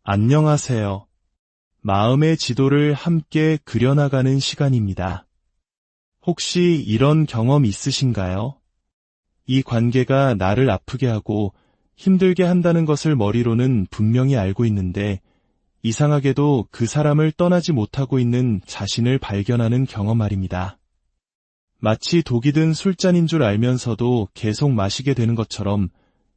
안녕하세요. 마음의 지도를 함께 그려나가는 시간입니다. 혹시 이런 경험 있으신가요? 이 관계가 나를 아프게 하고 힘들게 한다는 것을 머리로는 분명히 알고 있는데 이상하게도 그 사람을 떠나지 못하고 있는 자신을 발견하는 경험 말입니다. 마치 독이 든 술잔인 줄 알면서도 계속 마시게 되는 것처럼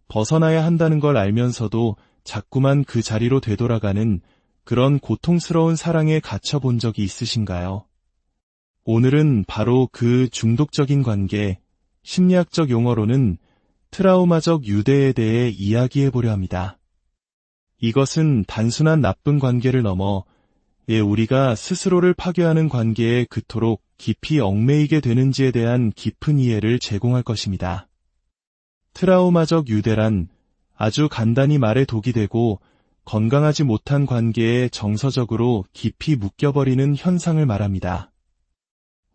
벗어나야 한다는 걸 알면서도 자꾸만 그 자리로 되돌아가는 그런 고통스러운 사랑에 갇혀본 적이 있으신가요? 오늘은 바로 그 중독적인 관계, 심리학적 용어로는 트라우마적 유대에 대해 이야기해보려 합니다. 이것은 단순한 나쁜 관계를 넘어 우리가 스스로를 파괴하는 관계에 그토록 깊이 얽매이게 되는지에 대한 깊은 이해를 제공할 것입니다. 트라우마적 유대란 아주 간단히 말해 독이 되고 건강하지 못한 관계에 정서적으로 깊이 묶여버리는 현상을 말합니다.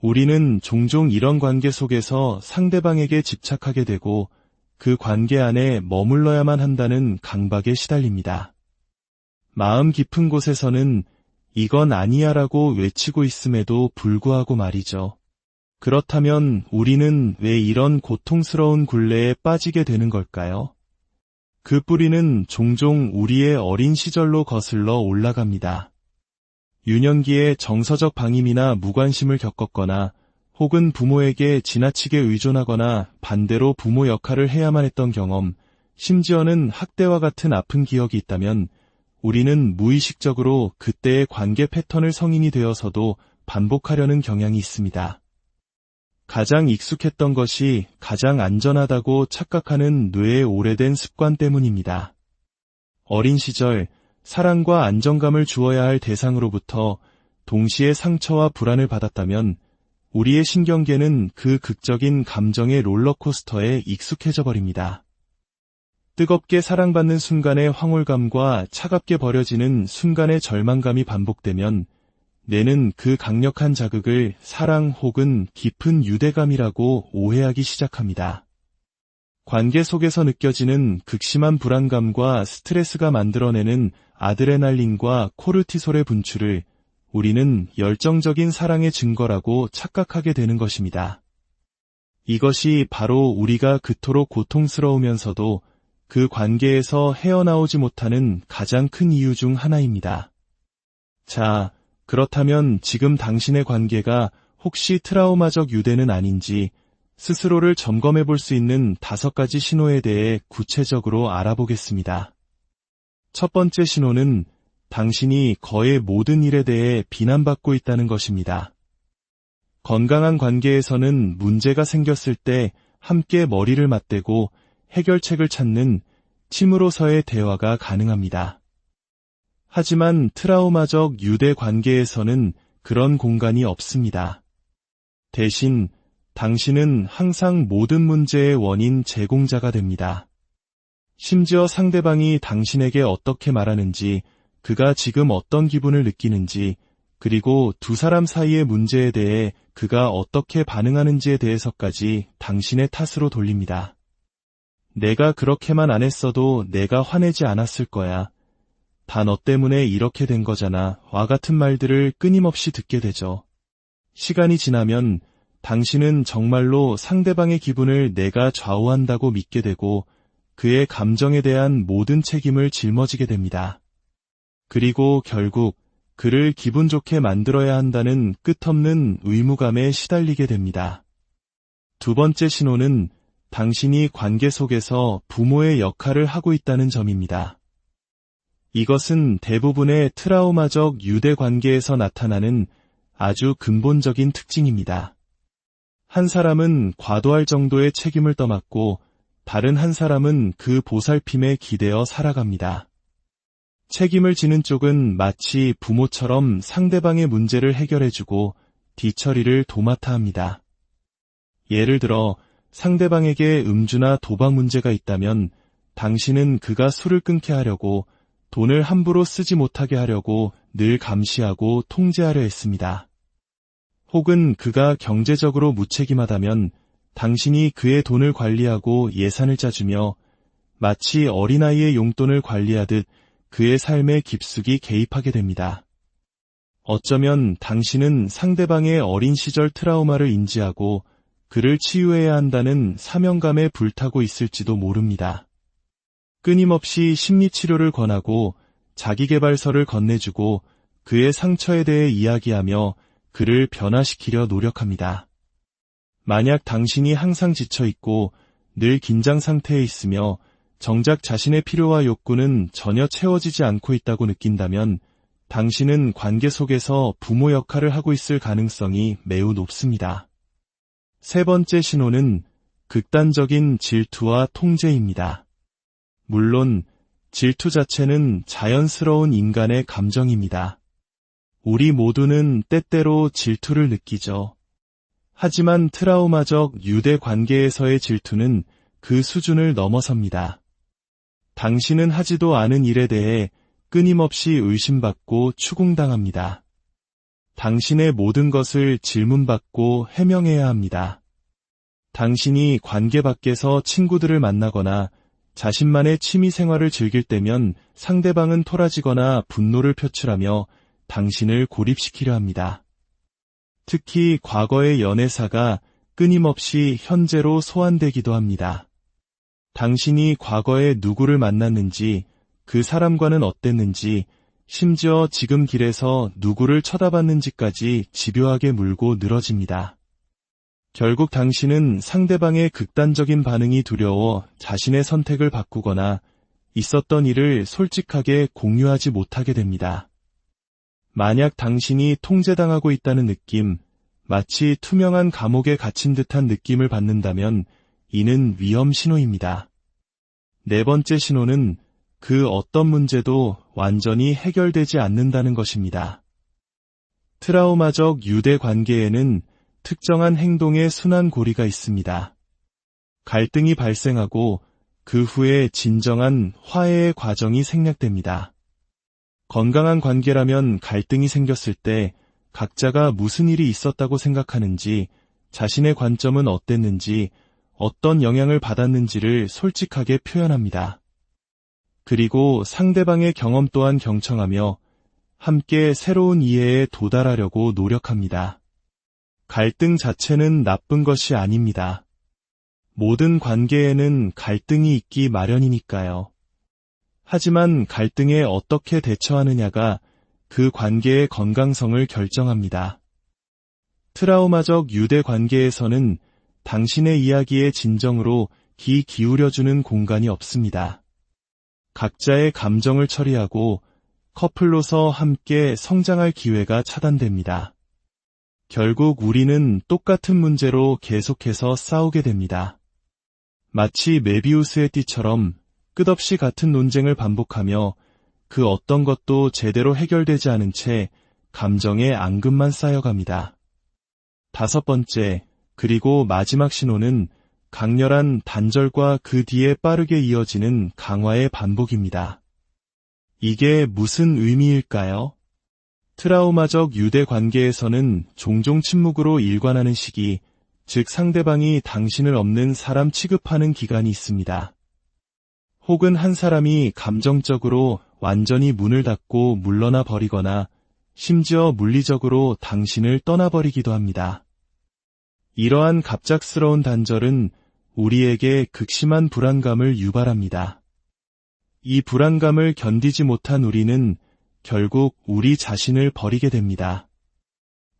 우리는 종종 이런 관계 속에서 상대방에게 집착하게 되고 그 관계 안에 머물러야만 한다는 강박에 시달립니다. 마음 깊은 곳에서는 이건 아니야라고 외치고 있음에도 불구하고 말이죠. 그렇다면 우리는 왜 이런 고통스러운 굴레에 빠지게 되는 걸까요? 그 뿌리는 종종 우리의 어린 시절로 거슬러 올라갑니다. 유년기에 정서적 방임이나 무관심을 겪었거나 혹은 부모에게 지나치게 의존하거나 반대로 부모 역할을 해야만 했던 경험, 심지어는 학대와 같은 아픈 기억이 있다면 우리는 무의식적으로 그때의 관계 패턴을 성인이 되어서도 반복하려는 경향이 있습니다. 가장 익숙했던 것이 가장 안전하다고 착각하는 뇌의 오래된 습관 때문입니다. 어린 시절 사랑과 안정감을 주어야 할 대상으로부터 동시에 상처와 불안을 받았다면 우리의 신경계는 그 극적인 감정의 롤러코스터에 익숙해져 버립니다. 뜨겁게 사랑받는 순간의 황홀감과 차갑게 버려지는 순간의 절망감이 반복되면 뇌는 그 강력한 자극을 사랑 혹은 깊은 유대감이라고 오해하기 시작합니다. 관계 속에서 느껴지는 극심한 불안감과 스트레스가 만들어내는 아드레날린과 코르티솔의 분출을 우리는 열정적인 사랑의 증거라고 착각하게 되는 것입니다. 이것이 바로 우리가 그토록 고통스러우면서도 그 관계에서 헤어나오지 못하는 가장 큰 이유 중 하나입니다. 자, 그렇다면 지금 당신의 관계가 혹시 트라우마적 유대는 아닌지 스스로를 점검해 볼 수 있는 5가지 신호에 대해 구체적으로 알아보겠습니다. 첫 번째 신호는 당신이 거의 모든 일에 대해 비난받고 있다는 것입니다. 건강한 관계에서는 문제가 생겼을 때 함께 머리를 맞대고 해결책을 찾는 침으로서의 대화가 가능합니다. 하지만 트라우마적 유대 관계에서는 그런 공간이 없습니다. 대신 당신은 항상 모든 문제의 원인 제공자가 됩니다. 심지어 상대방이 당신에게 어떻게 말하는지, 그가 지금 어떤 기분을 느끼는지, 그리고 두 사람 사이의 문제에 대해 그가 어떻게 반응하는지에 대해서까지 당신의 탓으로 돌립니다. 내가 그렇게만 안 했어도 내가 화내지 않았을 거야. 다 너 때문에 이렇게 된 거잖아. 와 같은 말들을 끊임없이 듣게 되죠. 시간이 지나면 당신은 정말로 상대방의 기분을 내가 좌우한다고 믿게 되고 그의 감정에 대한 모든 책임을 짊어지게 됩니다. 그리고 결국 그를 기분 좋게 만들어야 한다는 끝없는 의무감에 시달리게 됩니다. 두 번째 신호는 당신이 관계 속에서 부모의 역할을 하고 있다는 점입니다. 이것은 대부분의 트라우마적 유대 관계에서 나타나는 아주 근본적인 특징입니다. 한 사람은 과도할 정도의 책임을 떠맡고 다른 한 사람은 그 보살핌에 기대어 살아갑니다. 책임을 지는 쪽은 마치 부모처럼 상대방의 문제를 해결해주고 뒤처리를 도맡아 합니다. 예를 들어 상대방에게 음주나 도박 문제가 있다면 당신은 그가 술을 끊게 하려고 돈을 함부로 쓰지 못하게 하려고 늘 감시하고 통제하려 했습니다. 혹은 그가 경제적으로 무책임하다면 당신이 그의 돈을 관리하고 예산을 짜주며 마치 어린아이의 용돈을 관리하듯 그의 삶에 깊숙이 개입하게 됩니다. 어쩌면 당신은 상대방의 어린 시절 트라우마를 인지하고 그를 치유해야 한다는 사명감에 불타고 있을지도 모릅니다. 끊임없이 심리치료를 권하고 자기계발서를 건네주고 그의 상처에 대해 이야기하며 그를 변화시키려 노력합니다. 만약 당신이 항상 지쳐있고 늘 긴장 상태에 있으며 정작 자신의 필요와 욕구는 전혀 채워지지 않고 있다고 느낀다면 당신은 관계 속에서 부모 역할을 하고 있을 가능성이 매우 높습니다. 세 번째 신호는 극단적인 질투와 통제입니다. 물론 질투 자체는 자연스러운 인간의 감정입니다. 우리 모두는 때때로 질투를 느끼죠. 하지만 트라우마적 유대 관계에서의 질투는 그 수준을 넘어섭니다. 당신은 하지도 않은 일에 대해 끊임없이 의심받고 추궁당합니다. 당신의 모든 것을 질문받고 해명해야 합니다. 당신이 관계 밖에서 친구들을 만나거나 자신만의 취미 생활을 즐길 때면 상대방은 토라지거나 분노를 표출하며 당신을 고립시키려 합니다. 특히 과거의 연애사가 끊임없이 현재로 소환되기도 합니다. 당신이 과거에 누구를 만났는지, 그 사람과는 어땠는지, 심지어 지금 길에서 누구를 쳐다봤는지까지 집요하게 물고 늘어집니다. 결국 당신은 상대방의 극단적인 반응이 두려워 자신의 선택을 바꾸거나 있었던 일을 솔직하게 공유하지 못하게 됩니다. 만약 당신이 통제당하고 있다는 느낌, 마치 투명한 감옥에 갇힌 듯한 느낌을 받는다면 이는 위험 신호입니다. 네 번째 신호는 그 어떤 문제도 완전히 해결되지 않는다는 것입니다. 트라우마적 유대 관계에는 특정한 행동의 순환 고리가 있습니다. 갈등이 발생하고 그 후에 진정한 화해의 과정이 생략됩니다. 건강한 관계라면 갈등이 생겼을 때 각자가 무슨 일이 있었다고 생각하는지, 자신의 관점은 어땠는지, 어떤 영향을 받았는지를 솔직하게 표현합니다. 그리고 상대방의 경험 또한 경청하며 함께 새로운 이해에 도달하려고 노력합니다. 갈등 자체는 나쁜 것이 아닙니다. 모든 관계에는 갈등이 있기 마련이니까요. 하지만 갈등에 어떻게 대처하느냐가 그 관계의 건강성을 결정합니다. 트라우마적 유대 관계에서는 당신의 이야기에 진정으로 귀 기울여주는 공간이 없습니다. 각자의 감정을 처리하고 커플로서 함께 성장할 기회가 차단됩니다. 결국 우리는 똑같은 문제로 계속해서 싸우게 됩니다. 마치 메비우스의 띠처럼 끝없이 같은 논쟁을 반복하며 그 어떤 것도 제대로 해결되지 않은 채 감정의 앙금만 쌓여갑니다. 다섯 번째, 그리고 마지막 신호는 강렬한 단절과 그 뒤에 빠르게 이어지는 강화의 반복입니다. 이게 무슨 의미일까요? 트라우마적 유대 관계에서는 종종 침묵으로 일관하는 시기, 즉 상대방이 당신을 없는 사람 취급하는 기간이 있습니다. 혹은 한 사람이 감정적으로 완전히 문을 닫고 물러나 버리거나 심지어 물리적으로 당신을 떠나버리기도 합니다. 이러한 갑작스러운 단절은 우리에게 극심한 불안감을 유발합니다. 이 불안감을 견디지 못한 우리는 결국 우리 자신을 버리게 됩니다.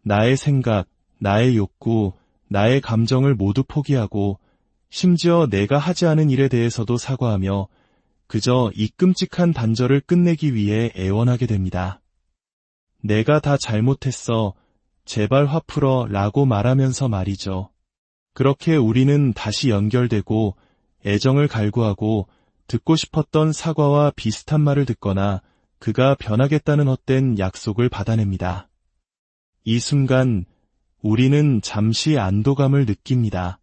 나의 생각, 나의 욕구, 나의 감정을 모두 포기하고 심지어 내가 하지 않은 일에 대해서도 사과하며 그저 이 끔찍한 단절을 끝내기 위해 애원하게 됩니다. 내가 다 잘못했어. 제발 화 풀어 라고 말하면서 말이죠. 그렇게 우리는 다시 연결되고 애정을 갈구하고 듣고 싶었던 사과와 비슷한 말을 듣거나 그가 변하겠다는 헛된 약속을 받아냅니다. 이 순간 우리는 잠시 안도감을 느낍니다.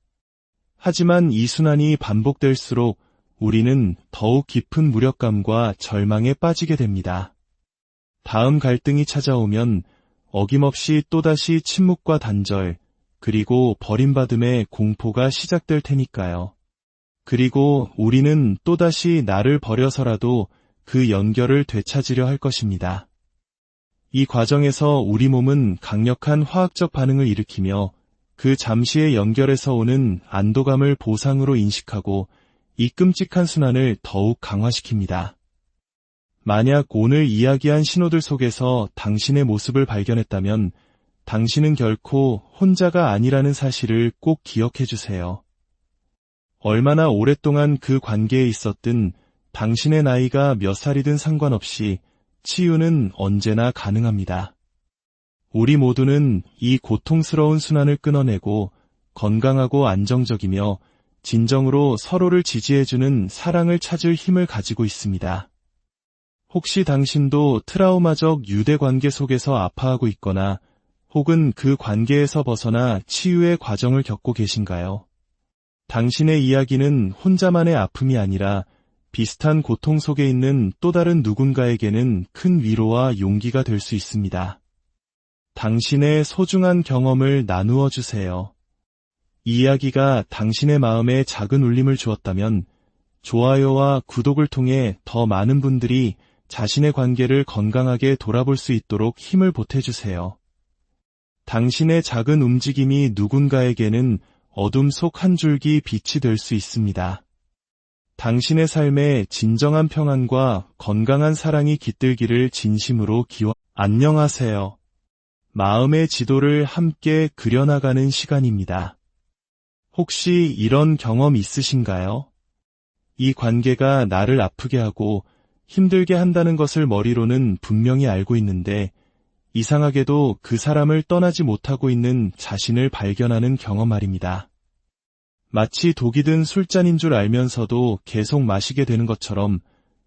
하지만 이 순환이 반복될수록 우리는 더욱 깊은 무력감과 절망에 빠지게 됩니다. 다음 갈등이 찾아오면 어김없이 또다시 침묵과 단절, 그리고 버림받음의 공포가 시작될 테니까요. 그리고 우리는 또다시 나를 버려서라도 그 연결을 되찾으려 할 것입니다. 이 과정에서 우리 몸은 강력한 화학적 반응을 일으키며 그 잠시의 연결에서 오는 안도감을 보상으로 인식하고 이 끔찍한 순환을 더욱 강화시킵니다. 만약 오늘 이야기한 신호들 속에서 당신의 모습을 발견했다면 당신은 결코 혼자가 아니라는 사실을 꼭 기억해 주세요. 얼마나 오랫동안 그 관계에 있었든 당신의 나이가 몇 살이든 상관없이 치유는 언제나 가능합니다. 우리 모두는 이 고통스러운 순환을 끊어내고 건강하고 안정적이며 진정으로 서로를 지지해주는 사랑을 찾을 힘을 가지고 있습니다. 혹시 당신도 트라우마적 유대 관계 속에서 아파하고 있거나 혹은 그 관계에서 벗어나 치유의 과정을 겪고 계신가요? 당신의 이야기는 혼자만의 아픔이 아니라 비슷한 고통 속에 있는 또 다른 누군가에게는 큰 위로와 용기가 될 수 있습니다. 당신의 소중한 경험을 나누어 주세요. 이 이야기가 당신의 마음에 작은 울림을 주었다면 좋아요와 구독을 통해 더 많은 분들이 자신의 관계를 건강하게 돌아볼 수 있도록 힘을 보태주세요. 당신의 작은 움직임이 누군가에게는 어둠 속 한 줄기 빛이 될 수 있습니다. 당신의 삶에 진정한 평안과 건강한 사랑이 깃들기를 진심으로 안녕하세요. 마음의 지도를 함께 그려나가는 시간입니다. 혹시 이런 경험 있으신가요? 이 관계가 나를 아프게 하고 힘들게 한다는 것을 머리로는 분명히 알고 있는데 이상하게도 그 사람을 떠나지 못하고 있는 자신을 발견하는 경험 말입니다. 마치 독이 든 술잔인 줄 알면서도 계속 마시게 되는 것처럼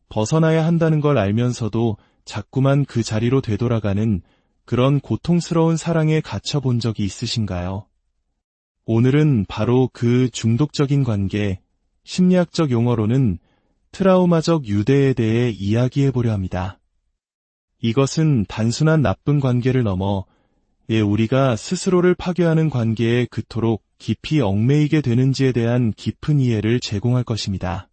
벗어나야 한다는 걸 알면서도 자꾸만 그 자리로 되돌아가는 그런 고통스러운 사랑에 갇혀본 적이 있으신가요? 오늘은 바로 그 중독적인 관계, 심리학적 용어로는 트라우마적 유대에 대해 이야기해보려 합니다. 이것은 단순한 나쁜 관계를 넘어 우리가 스스로를 파괴하는 관계에 그토록 깊이 얽매이게 되는지에 대한 깊은 이해를 제공할 것입니다.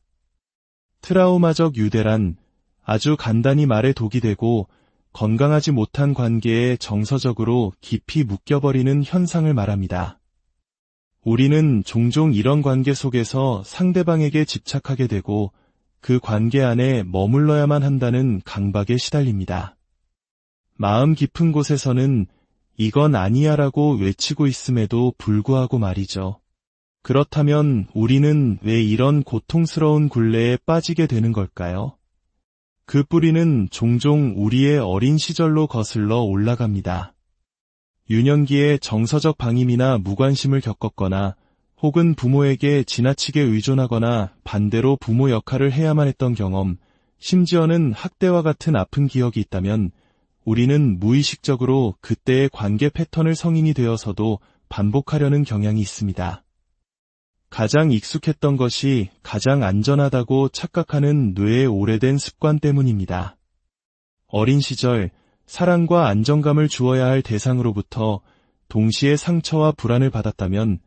트라우마적 유대란 아주 간단히 말해 독이 되고 건강하지 못한 관계에 정서적으로 깊이 묶여버리는 현상을 말합니다. 우리는 종종 이런 관계 속에서 상대방에게 집착하게 되고 그 관계 안에 머물러야만 한다는 강박에 시달립니다. 마음 깊은 곳에서는 이건 아니야라고 외치고 있음에도 불구하고 말이죠. 그렇다면 우리는 왜 이런 고통스러운 굴레에 빠지게 되는 걸까요? 그 뿌리는 종종 우리의 어린 시절로 거슬러 올라갑니다. 유년기에 정서적 방임이나 무관심을 겪었거나 혹은 부모에게 지나치게 의존하거나 반대로 부모 역할을 해야만 했던 경험, 심지어는 학대와 같은 아픈 기억이 있다면 우리는 무의식적으로 그때의 관계 패턴을 성인이 되어서도 반복하려는 경향이 있습니다. 가장 익숙했던 것이 가장 안전하다고 착각하는 뇌의 오래된 습관 때문입니다. 어린 시절 사랑과 안정감을 주어야 할 대상으로부터 동시에 상처와 불안을 받았다면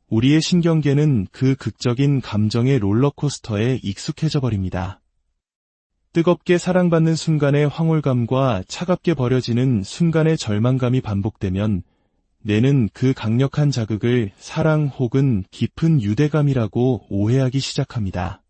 우리의 신경계는 그 극적인 감정의 롤러코스터에 익숙해져 버립니다. 뜨겁게 사랑받는 순간의 황홀감과 차갑게 버려지는 순간의 절망감이 반복되면 뇌는 그 강력한 자극을 사랑 혹은 깊은 유대감이라고 오해하기 시작합니다.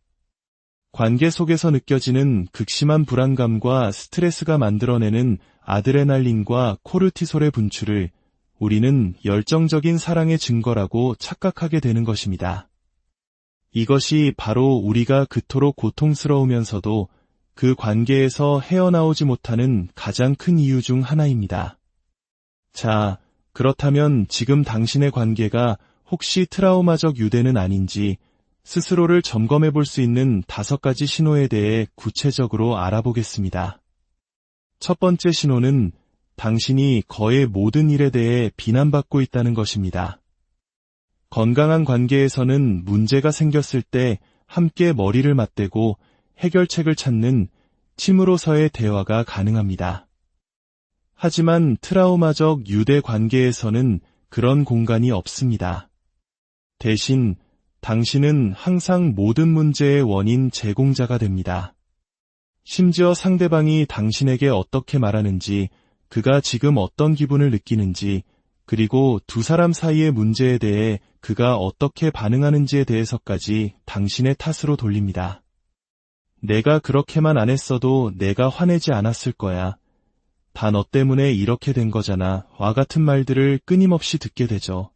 관계 속에서 느껴지는 극심한 불안감과 스트레스가 만들어내는 아드레날린과 코르티솔의 분출을 우리는 열정적인 사랑의 증거라고 착각하게 되는 것입니다. 이것이 바로 우리가 그토록 고통스러우면서도 그 관계에서 헤어나오지 못하는 가장 큰 이유 중 하나입니다. 자, 그렇다면 지금 당신의 관계가 혹시 트라우마적 유대는 아닌지 스스로를 점검해 볼 수 있는 5가지 신호에 대해 구체적으로 알아보겠습니다. 첫 번째 신호는 당신이 거의 모든 일에 대해 비난받고 있다는 것입니다. 건강한 관계에서는 문제가 생겼을 때 함께 머리를 맞대고 해결책을 찾는 침으로서의 대화가 가능합니다. 하지만 트라우마적 유대 관계에서는 그런 공간이 없습니다. 대신 당신은 항상 모든 문제의 원인 제공자가 됩니다. 심지어 상대방이 당신에게 어떻게 말하는지, 그가 지금 어떤 기분을 느끼는지, 그리고 두 사람 사이의 문제에 대해 그가 어떻게 반응하는지에 대해서까지 당신의 탓으로 돌립니다. 내가 그렇게만 안 했어도 내가 화내지 않았을 거야. 다 너 때문에 이렇게 된 거잖아. 와 같은 말들을 끊임없이 듣게 되죠.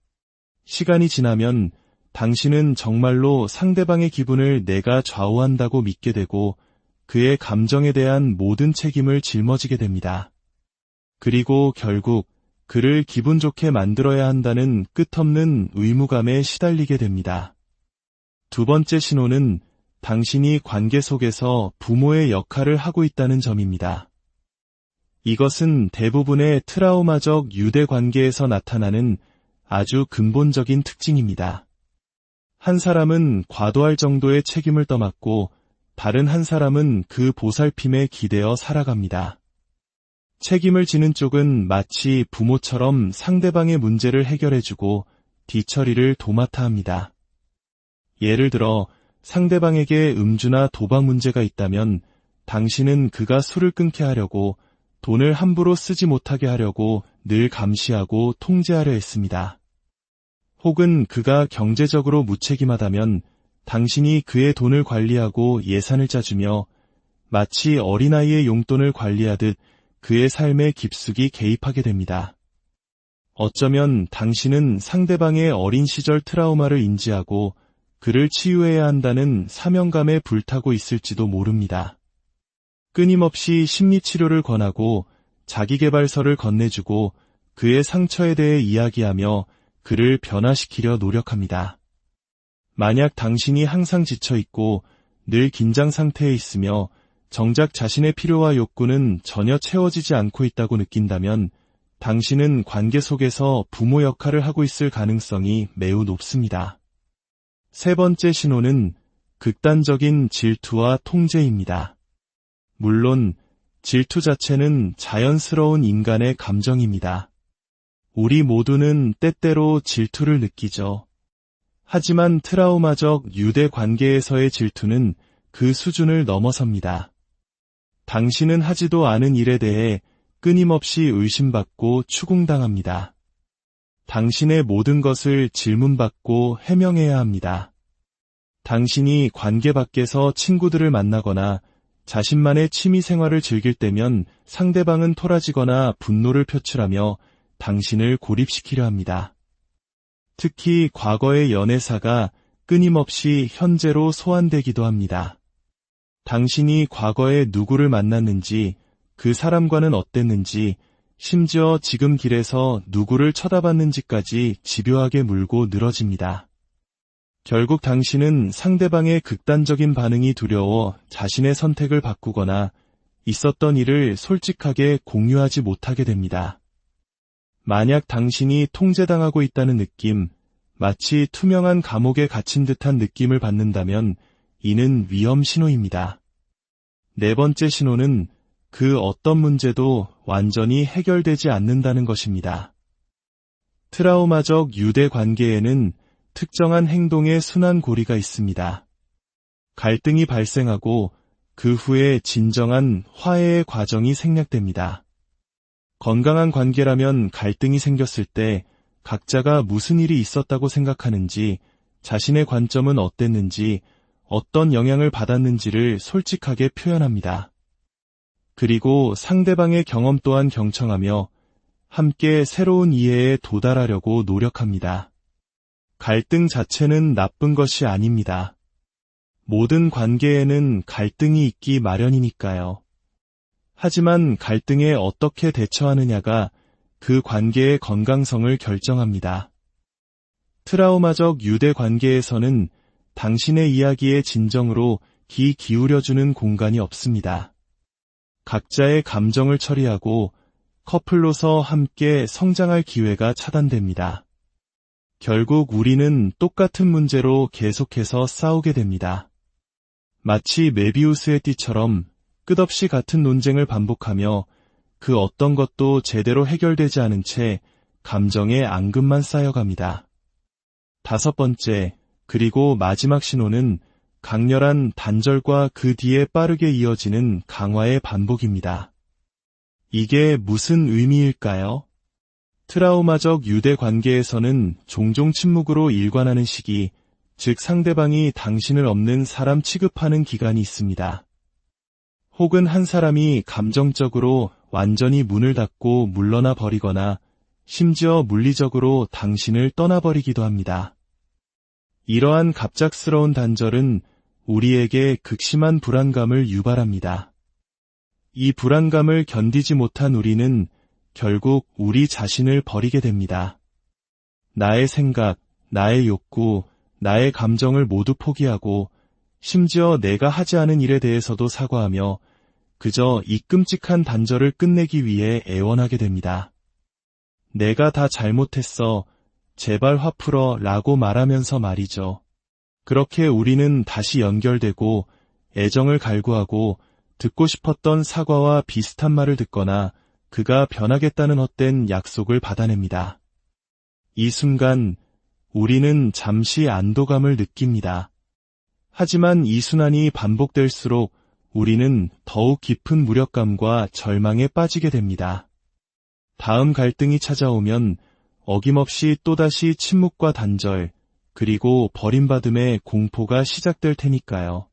시간이 지나면 당신은 정말로 상대방의 기분을 내가 좌우한다고 믿게 되고 그의 감정에 대한 모든 책임을 짊어지게 됩니다. 그리고 결국 그를 기분 좋게 만들어야 한다는 끝없는 의무감에 시달리게 됩니다. 두 번째 신호는 당신이 관계 속에서 부모의 역할을 하고 있다는 점입니다. 이것은 대부분의 트라우마적 유대 관계에서 나타나는 아주 근본적인 특징입니다. 한 사람은 과도할 정도의 책임을 떠맡고 다른 한 사람은 그 보살핌에 기대어 살아갑니다. 책임을 지는 쪽은 마치 부모처럼 상대방의 문제를 해결해주고 뒤처리를 도맡아 합니다. 예를 들어 상대방에게 음주나 도박 문제가 있다면 당신은 그가 술을 끊게 하려고 돈을 함부로 쓰지 못하게 하려고 늘 감시하고 통제하려 했습니다. 혹은 그가 경제적으로 무책임하다면 당신이 그의 돈을 관리하고 예산을 짜주며 마치 어린아이의 용돈을 관리하듯 그의 삶에 깊숙이 개입하게 됩니다. 어쩌면 당신은 상대방의 어린 시절 트라우마를 인지하고 그를 치유해야 한다는 사명감에 불타고 있을지도 모릅니다. 끊임없이 심리치료를 권하고 자기계발서를 건네주고 그의 상처에 대해 이야기하며 그를 변화시키려 노력합니다. 만약 당신이 항상 지쳐있고 늘 긴장 상태에 있으며 정작 자신의 필요와 욕구는 전혀 채워지지 않고 있다고 느낀다면 당신은 관계 속에서 부모 역할을 하고 있을 가능성이 매우 높습니다. 세 번째 신호는 극단적인 질투와 통제입니다. 물론 질투 자체는 자연스러운 인간의 감정입니다. 우리 모두는 때때로 질투를 느끼죠. 하지만 트라우마적 유대 관계에서의 질투는 그 수준을 넘어섭니다. 당신은 하지도 않은 일에 대해 끊임없이 의심받고 추궁당합니다. 당신의 모든 것을 질문받고 해명해야 합니다. 당신이 관계 밖에서 친구들을 만나거나 자신만의 취미 생활을 즐길 때면 상대방은 토라지거나 분노를 표출하며 당신을 고립시키려 합니다. 특히 과거의 연애사가 끊임없이 현재로 소환되기도 합니다. 당신이 과거에 누구를 만났는지, 그 사람과는 어땠는지, 심지어 지금 길에서 누구를 쳐다봤는지까지 집요하게 물고 늘어집니다. 결국 당신은 상대방의 극단적인 반응이 두려워 자신의 선택을 바꾸거나 있었던 일을 솔직하게 공유하지 못하게 됩니다. 만약 당신이 통제당하고 있다는 느낌, 마치 투명한 감옥에 갇힌 듯한 느낌을 받는다면 이는 위험 신호입니다. 네 번째 신호는 그 어떤 문제도 완전히 해결되지 않는다는 것입니다. 트라우마적 유대 관계에는 특정한 행동의 순환고리가 있습니다. 갈등이 발생하고 그 후에 진정한 화해의 과정이 생략됩니다. 건강한 관계라면 갈등이 생겼을 때 각자가 무슨 일이 있었다고 생각하는지, 자신의 관점은 어땠는지, 어떤 영향을 받았는지를 솔직하게 표현합니다. 그리고 상대방의 경험 또한 경청하며 함께 새로운 이해에 도달하려고 노력합니다. 갈등 자체는 나쁜 것이 아닙니다. 모든 관계에는 갈등이 있기 마련이니까요. 하지만 갈등에 어떻게 대처하느냐가 그 관계의 건강성을 결정합니다. 트라우마적 유대 관계에서는 당신의 이야기의 진정으로 귀 기울여주는 공간이 없습니다. 각자의 감정을 처리하고 커플로서 함께 성장할 기회가 차단됩니다. 결국 우리는 똑같은 문제로 계속해서 싸우게 됩니다. 마치 메비우스의 띠처럼 끝없이 같은 논쟁을 반복하며 그 어떤 것도 제대로 해결되지 않은 채 감정의 앙금만 쌓여갑니다. 다섯 번째, 그리고 마지막 신호는 강렬한 단절과 그 뒤에 빠르게 이어지는 강화의 반복입니다. 이게 무슨 의미일까요? 트라우마적 유대 관계에서는 종종 침묵으로 일관하는 시기, 즉 상대방이 당신을 없는 사람 취급하는 기간이 있습니다. 혹은 한 사람이 감정적으로 완전히 문을 닫고 물러나 버리거나 심지어 물리적으로 당신을 떠나버리기도 합니다. 이러한 갑작스러운 단절은 우리에게 극심한 불안감을 유발합니다. 이 불안감을 견디지 못한 우리는 결국 우리 자신을 버리게 됩니다. 나의 생각, 나의 욕구, 나의 감정을 모두 포기하고 심지어 내가 하지 않은 일에 대해서도 사과하며 그저 이 끔찍한 단절을 끝내기 위해 애원하게 됩니다. 내가 다 잘못했어. 제발 화 풀어 라고 말하면서 말이죠. 그렇게 우리는 다시 연결되고 애정을 갈구하고 듣고 싶었던 사과와 비슷한 말을 듣거나 그가 변하겠다는 헛된 약속을 받아냅니다. 이 순간 우리는 잠시 안도감을 느낍니다. 하지만 이 순환이 반복될수록 우리는 더욱 깊은 무력감과 절망에 빠지게 됩니다. 다음 갈등이 찾아오면 어김없이 또다시 침묵과 단절, 그리고 버림받음의 공포가 시작될 테니까요.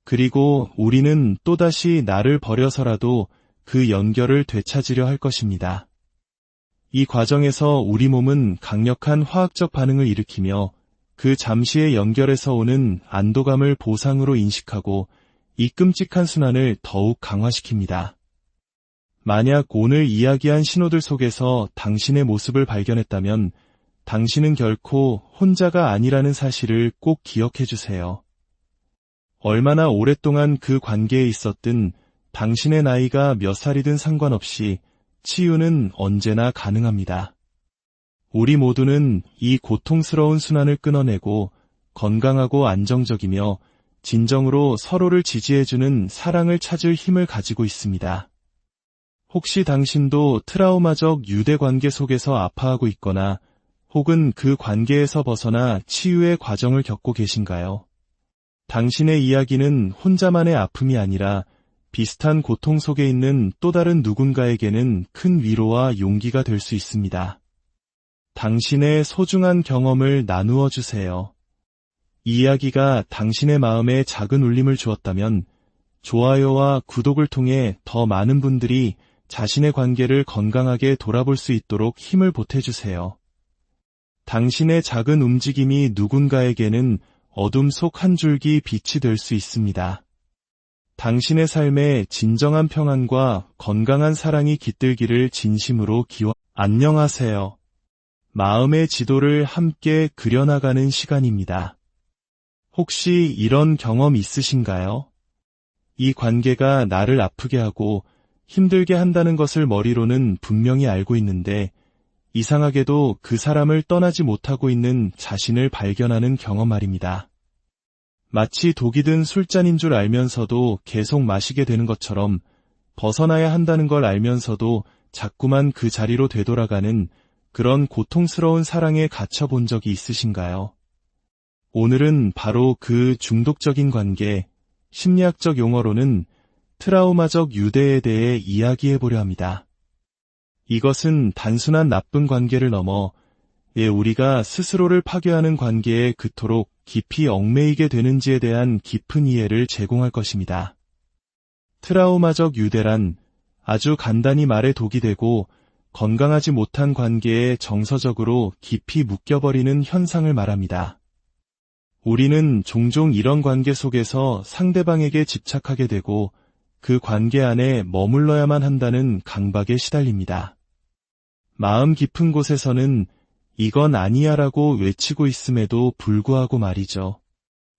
그리고 우리는 또다시 나를 버려서라도 그 연결을 되찾으려 할 것입니다. 이 과정에서 우리 몸은 강력한 화학적 반응을 일으키며 그 잠시의 연결에서 오는 안도감을 보상으로 인식하고 이 끔찍한 순환을 더욱 강화시킵니다. 만약 오늘 이야기한 신호들 속에서 당신의 모습을 발견했다면 당신은 결코 혼자가 아니라는 사실을 꼭 기억해 주세요. 얼마나 오랫동안 그 관계에 있었든 당신의 나이가 몇 살이든 상관없이 치유는 언제나 가능합니다. 우리 모두는 이 고통스러운 순환을 끊어내고 건강하고 안정적이며 진정으로 서로를 지지해주는 사랑을 찾을 힘을 가지고 있습니다. 혹시 당신도 트라우마적 유대 관계 속에서 아파하고 있거나 혹은 그 관계에서 벗어나 치유의 과정을 겪고 계신가요? 당신의 이야기는 혼자만의 아픔이 아니라 비슷한 고통 속에 있는 또 다른 누군가에게는 큰 위로와 용기가 될 수 있습니다. 당신의 소중한 경험을 나누어 주세요. 이 이야기가 당신의 마음에 작은 울림을 주었다면 좋아요와 구독을 통해 더 많은 분들이 자신의 관계를 건강하게 돌아볼 수 있도록 힘을 보태주세요. 당신의 작은 움직임이 누군가에게는 어둠 속 한 줄기 빛이 될 수 있습니다. 당신의 삶에 진정한 평안과 건강한 사랑이 깃들기를 진심으로 안녕하세요. 마음의 지도를 함께 그려나가는 시간입니다. 혹시 이런 경험 있으신가요? 이 관계가 나를 아프게 하고 힘들게 한다는 것을 머리로는 분명히 알고 있는데 이상하게도 그 사람을 떠나지 못하고 있는 자신을 발견하는 경험 말입니다. 마치 독이 든 술잔인 줄 알면서도 계속 마시게 되는 것처럼 벗어나야 한다는 걸 알면서도 자꾸만 그 자리로 되돌아가는 그런 고통스러운 사랑에 갇혀본 적이 있으신가요? 오늘은 바로 그 중독적인 관계, 심리학적 용어로는 트라우마적 유대에 대해 이야기해보려 합니다. 이것은 단순한 나쁜 관계를 넘어 왜 우리가 스스로를 파괴하는 관계에 그토록 깊이 얽매이게 되는지에 대한 깊은 이해를 제공할 것입니다. 트라우마적 유대란 아주 간단히 말해 독이 되고 건강하지 못한 관계에 정서적으로 깊이 묶여버리는 현상을 말합니다. 우리는 종종 이런 관계 속에서 상대방에게 집착하게 되고 그 관계 안에 머물러야만 한다는 강박에 시달립니다. 마음 깊은 곳에서는 이건 아니야 라고 외치고 있음에도 불구하고 말이죠.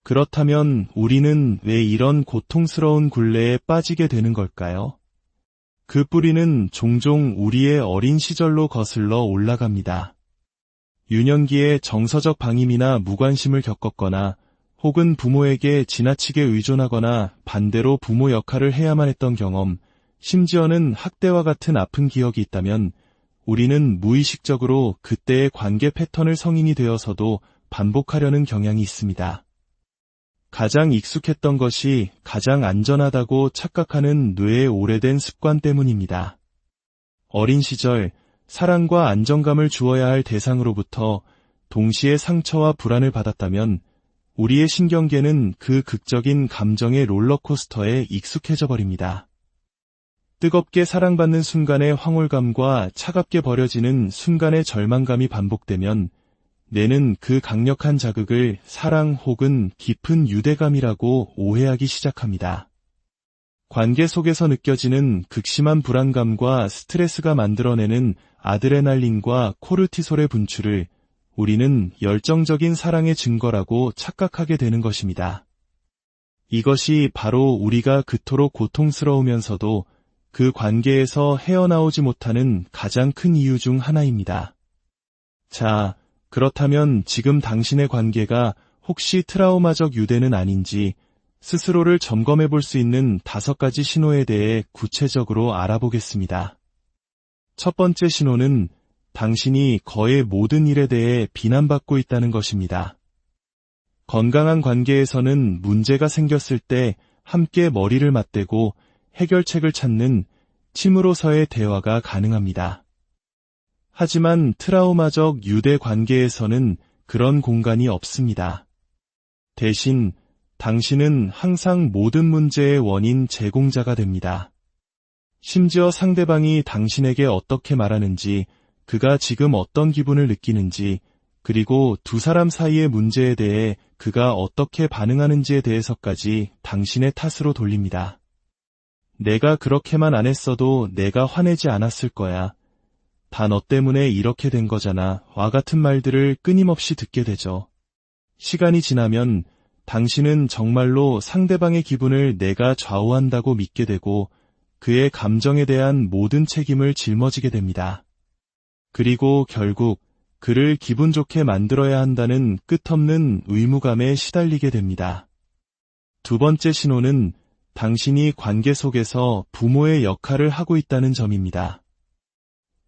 그렇다면 우리는 왜 이런 고통스러운 굴레에 빠지게 되는 걸까요? 그 뿌리는 종종 우리의 어린 시절로 거슬러 올라갑니다. 유년기에 정서적 방임이나 무관심을 겪었거나 혹은 부모에게 지나치게 의존하거나 반대로 부모 역할을 해야만 했던 경험, 심지어는 학대와 같은 아픈 기억이 있다면 우리는 무의식적으로 그때의 관계 패턴을 성인이 되어서도 반복하려는 경향이 있습니다. 가장 익숙했던 것이 가장 안전하다고 착각하는 뇌의 오래된 습관 때문입니다. 어린 시절 사랑과 안정감을 주어야 할 대상으로부터 동시에 상처와 불안을 받았다면 우리의 신경계는 그 극적인 감정의 롤러코스터에 익숙해져 버립니다. 뜨겁게 사랑받는 순간의 황홀감과 차갑게 버려지는 순간의 절망감이 반복되면 뇌는 그 강력한 자극을 사랑 혹은 깊은 유대감이라고 오해하기 시작합니다. 관계 속에서 느껴지는 극심한 불안감과 스트레스가 만들어내는 아드레날린과 코르티솔의 분출을 우리는 열정적인 사랑의 증거라고 착각하게 되는 것입니다. 이것이 바로 우리가 그토록 고통스러우면서도 그 관계에서 헤어나오지 못하는 가장 큰 이유 중 하나입니다. 자, 그렇다면 지금 당신의 관계가 혹시 트라우마적 유대는 아닌지 스스로를 점검해 볼 수 있는 5가지 신호에 대해 구체적으로 알아보겠습니다. 첫 번째 신호는 당신이 거의 모든 일에 대해 비난받고 있다는 것입니다. 건강한 관계에서는 문제가 생겼을 때 함께 머리를 맞대고 해결책을 찾는 침으로서의 대화가 가능합니다. 하지만 트라우마적 유대 관계에서는 그런 공간이 없습니다. 대신 당신은 항상 모든 문제의 원인 제공자가 됩니다. 심지어 상대방이 당신에게 어떻게 말하는지, 그가 지금 어떤 기분을 느끼는지, 그리고 두 사람 사이의 문제에 대해 그가 어떻게 반응하는지에 대해서까지 당신의 탓으로 돌립니다. 내가 그렇게만 안 했어도 내가 화내지 않았을 거야. 다 너 때문에 이렇게 된 거잖아. 와 같은 말들을 끊임없이 듣게 되죠. 시간이 지나면 당신은 정말로 상대방의 기분을 내가 좌우한다고 믿게 되고 그의 감정에 대한 모든 책임을 짊어지게 됩니다. 그리고 결국 그를 기분 좋게 만들어야 한다는 끝없는 의무감에 시달리게 됩니다. 두 번째 신호는 당신이 관계 속에서 부모의 역할을 하고 있다는 점입니다.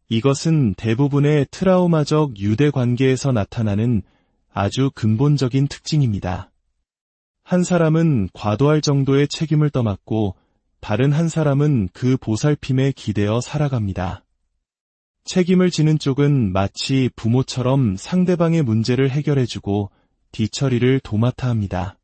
이것은 대부분의 트라우마적 유대 관계에서 나타나는 아주 근본적인 특징입니다. 한 사람은 과도할 정도의 책임을 떠맡고 다른 한 사람은 그 보살핌에 기대어 살아갑니다. 책임을 지는 쪽은 마치 부모처럼 상대방의 문제를 해결해주고 뒤처리를 도맡아 합니다.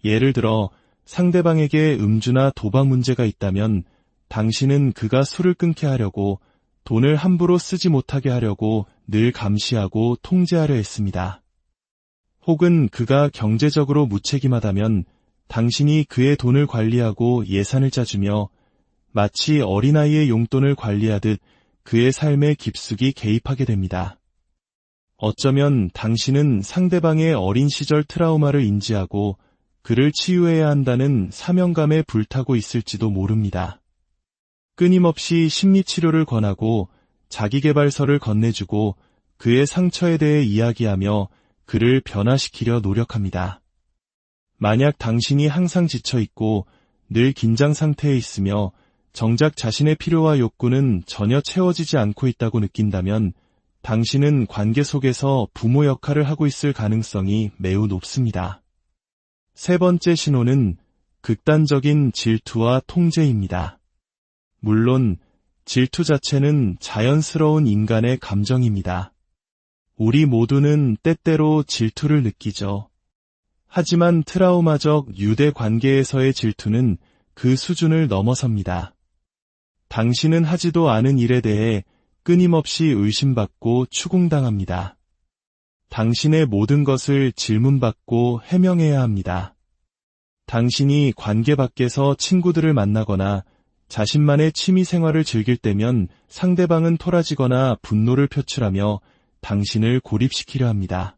예를 들어 상대방에게 음주나 도박 문제가 있다면 당신은 그가 술을 끊게 하려고 돈을 함부로 쓰지 못하게 하려고 늘 감시하고 통제하려 했습니다. 혹은 그가 경제적으로 무책임하다면 당신이 그의 돈을 관리하고 예산을 짜주며 마치 어린아이의 용돈을 관리하듯 그의 삶에 깊숙이 개입하게 됩니다. 어쩌면 당신은 상대방의 어린 시절 트라우마를 인지하고 그를 치유해야 한다는 사명감에 불타고 있을지도 모릅니다. 끊임없이 심리치료를 권하고 자기계발서를 건네주고 그의 상처에 대해 이야기하며 그를 변화시키려 노력합니다. 만약 당신이 항상 지쳐있고 늘 긴장 상태에 있으며 정작 자신의 필요와 욕구는 전혀 채워지지 않고 있다고 느낀다면 당신은 관계 속에서 부모 역할을 하고 있을 가능성이 매우 높습니다. 세 번째 신호는 극단적인 질투와 통제입니다. 물론 질투 자체는 자연스러운 인간의 감정입니다. 우리 모두는 때때로 질투를 느끼죠. 하지만 트라우마적 유대 관계에서의 질투는 그 수준을 넘어섭니다. 당신은 하지도 않은 일에 대해 끊임없이 의심받고 추궁당합니다. 당신의 모든 것을 질문받고 해명해야 합니다. 당신이 관계 밖에서 친구들을 만나거나 자신만의 취미 생활을 즐길 때면 상대방은 토라지거나 분노를 표출하며 당신을 고립시키려 합니다.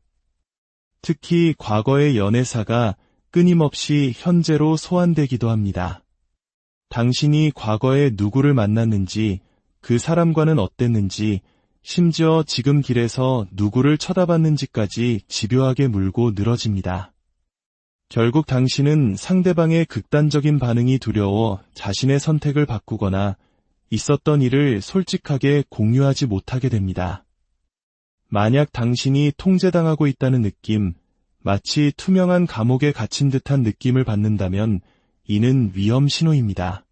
특히 과거의 연애사가 끊임없이 현재로 소환되기도 합니다. 당신이 과거에 누구를 만났는지, 그 사람과는 어땠는지, 심지어 지금 길에서 누구를 쳐다봤는지까지 집요하게 물고 늘어집니다. 결국 당신은 상대방의 극단적인 반응이 두려워 자신의 선택을 바꾸거나 있었던 일을 솔직하게 공유하지 못하게 됩니다. 만약 당신이 통제당하고 있다는 느낌, 마치 투명한 감옥에 갇힌 듯한 느낌을 받는다면 이는 위험 신호입니다.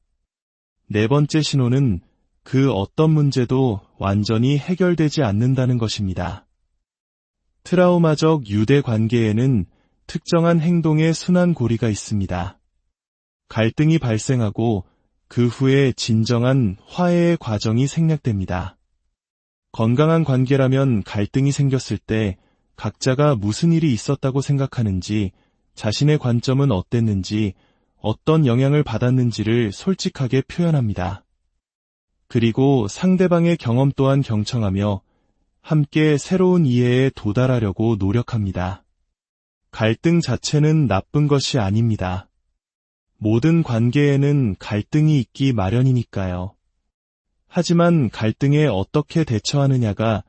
네 번째 신호는 그 어떤 문제도 완전히 해결되지 않는다는 것입니다. 트라우마적 유대 관계에는 특정한 행동의 순환고리가 있습니다. 갈등이 발생하고 그 후에 진정한 화해의 과정이 생략됩니다. 건강한 관계라면 갈등이 생겼을 때 각자가 무슨 일이 있었다고 생각하는지, 자신의 관점은 어땠는지, 어떤 영향을 받았는지를 솔직하게 표현합니다. 그리고 상대방의 경험 또한 경청하며 함께 새로운 이해에 도달하려고 노력합니다. 갈등 자체는 나쁜 것이 아닙니다. 모든 관계에는 갈등이 있기 마련이니까요. 하지만 갈등에 어떻게 대처하느냐가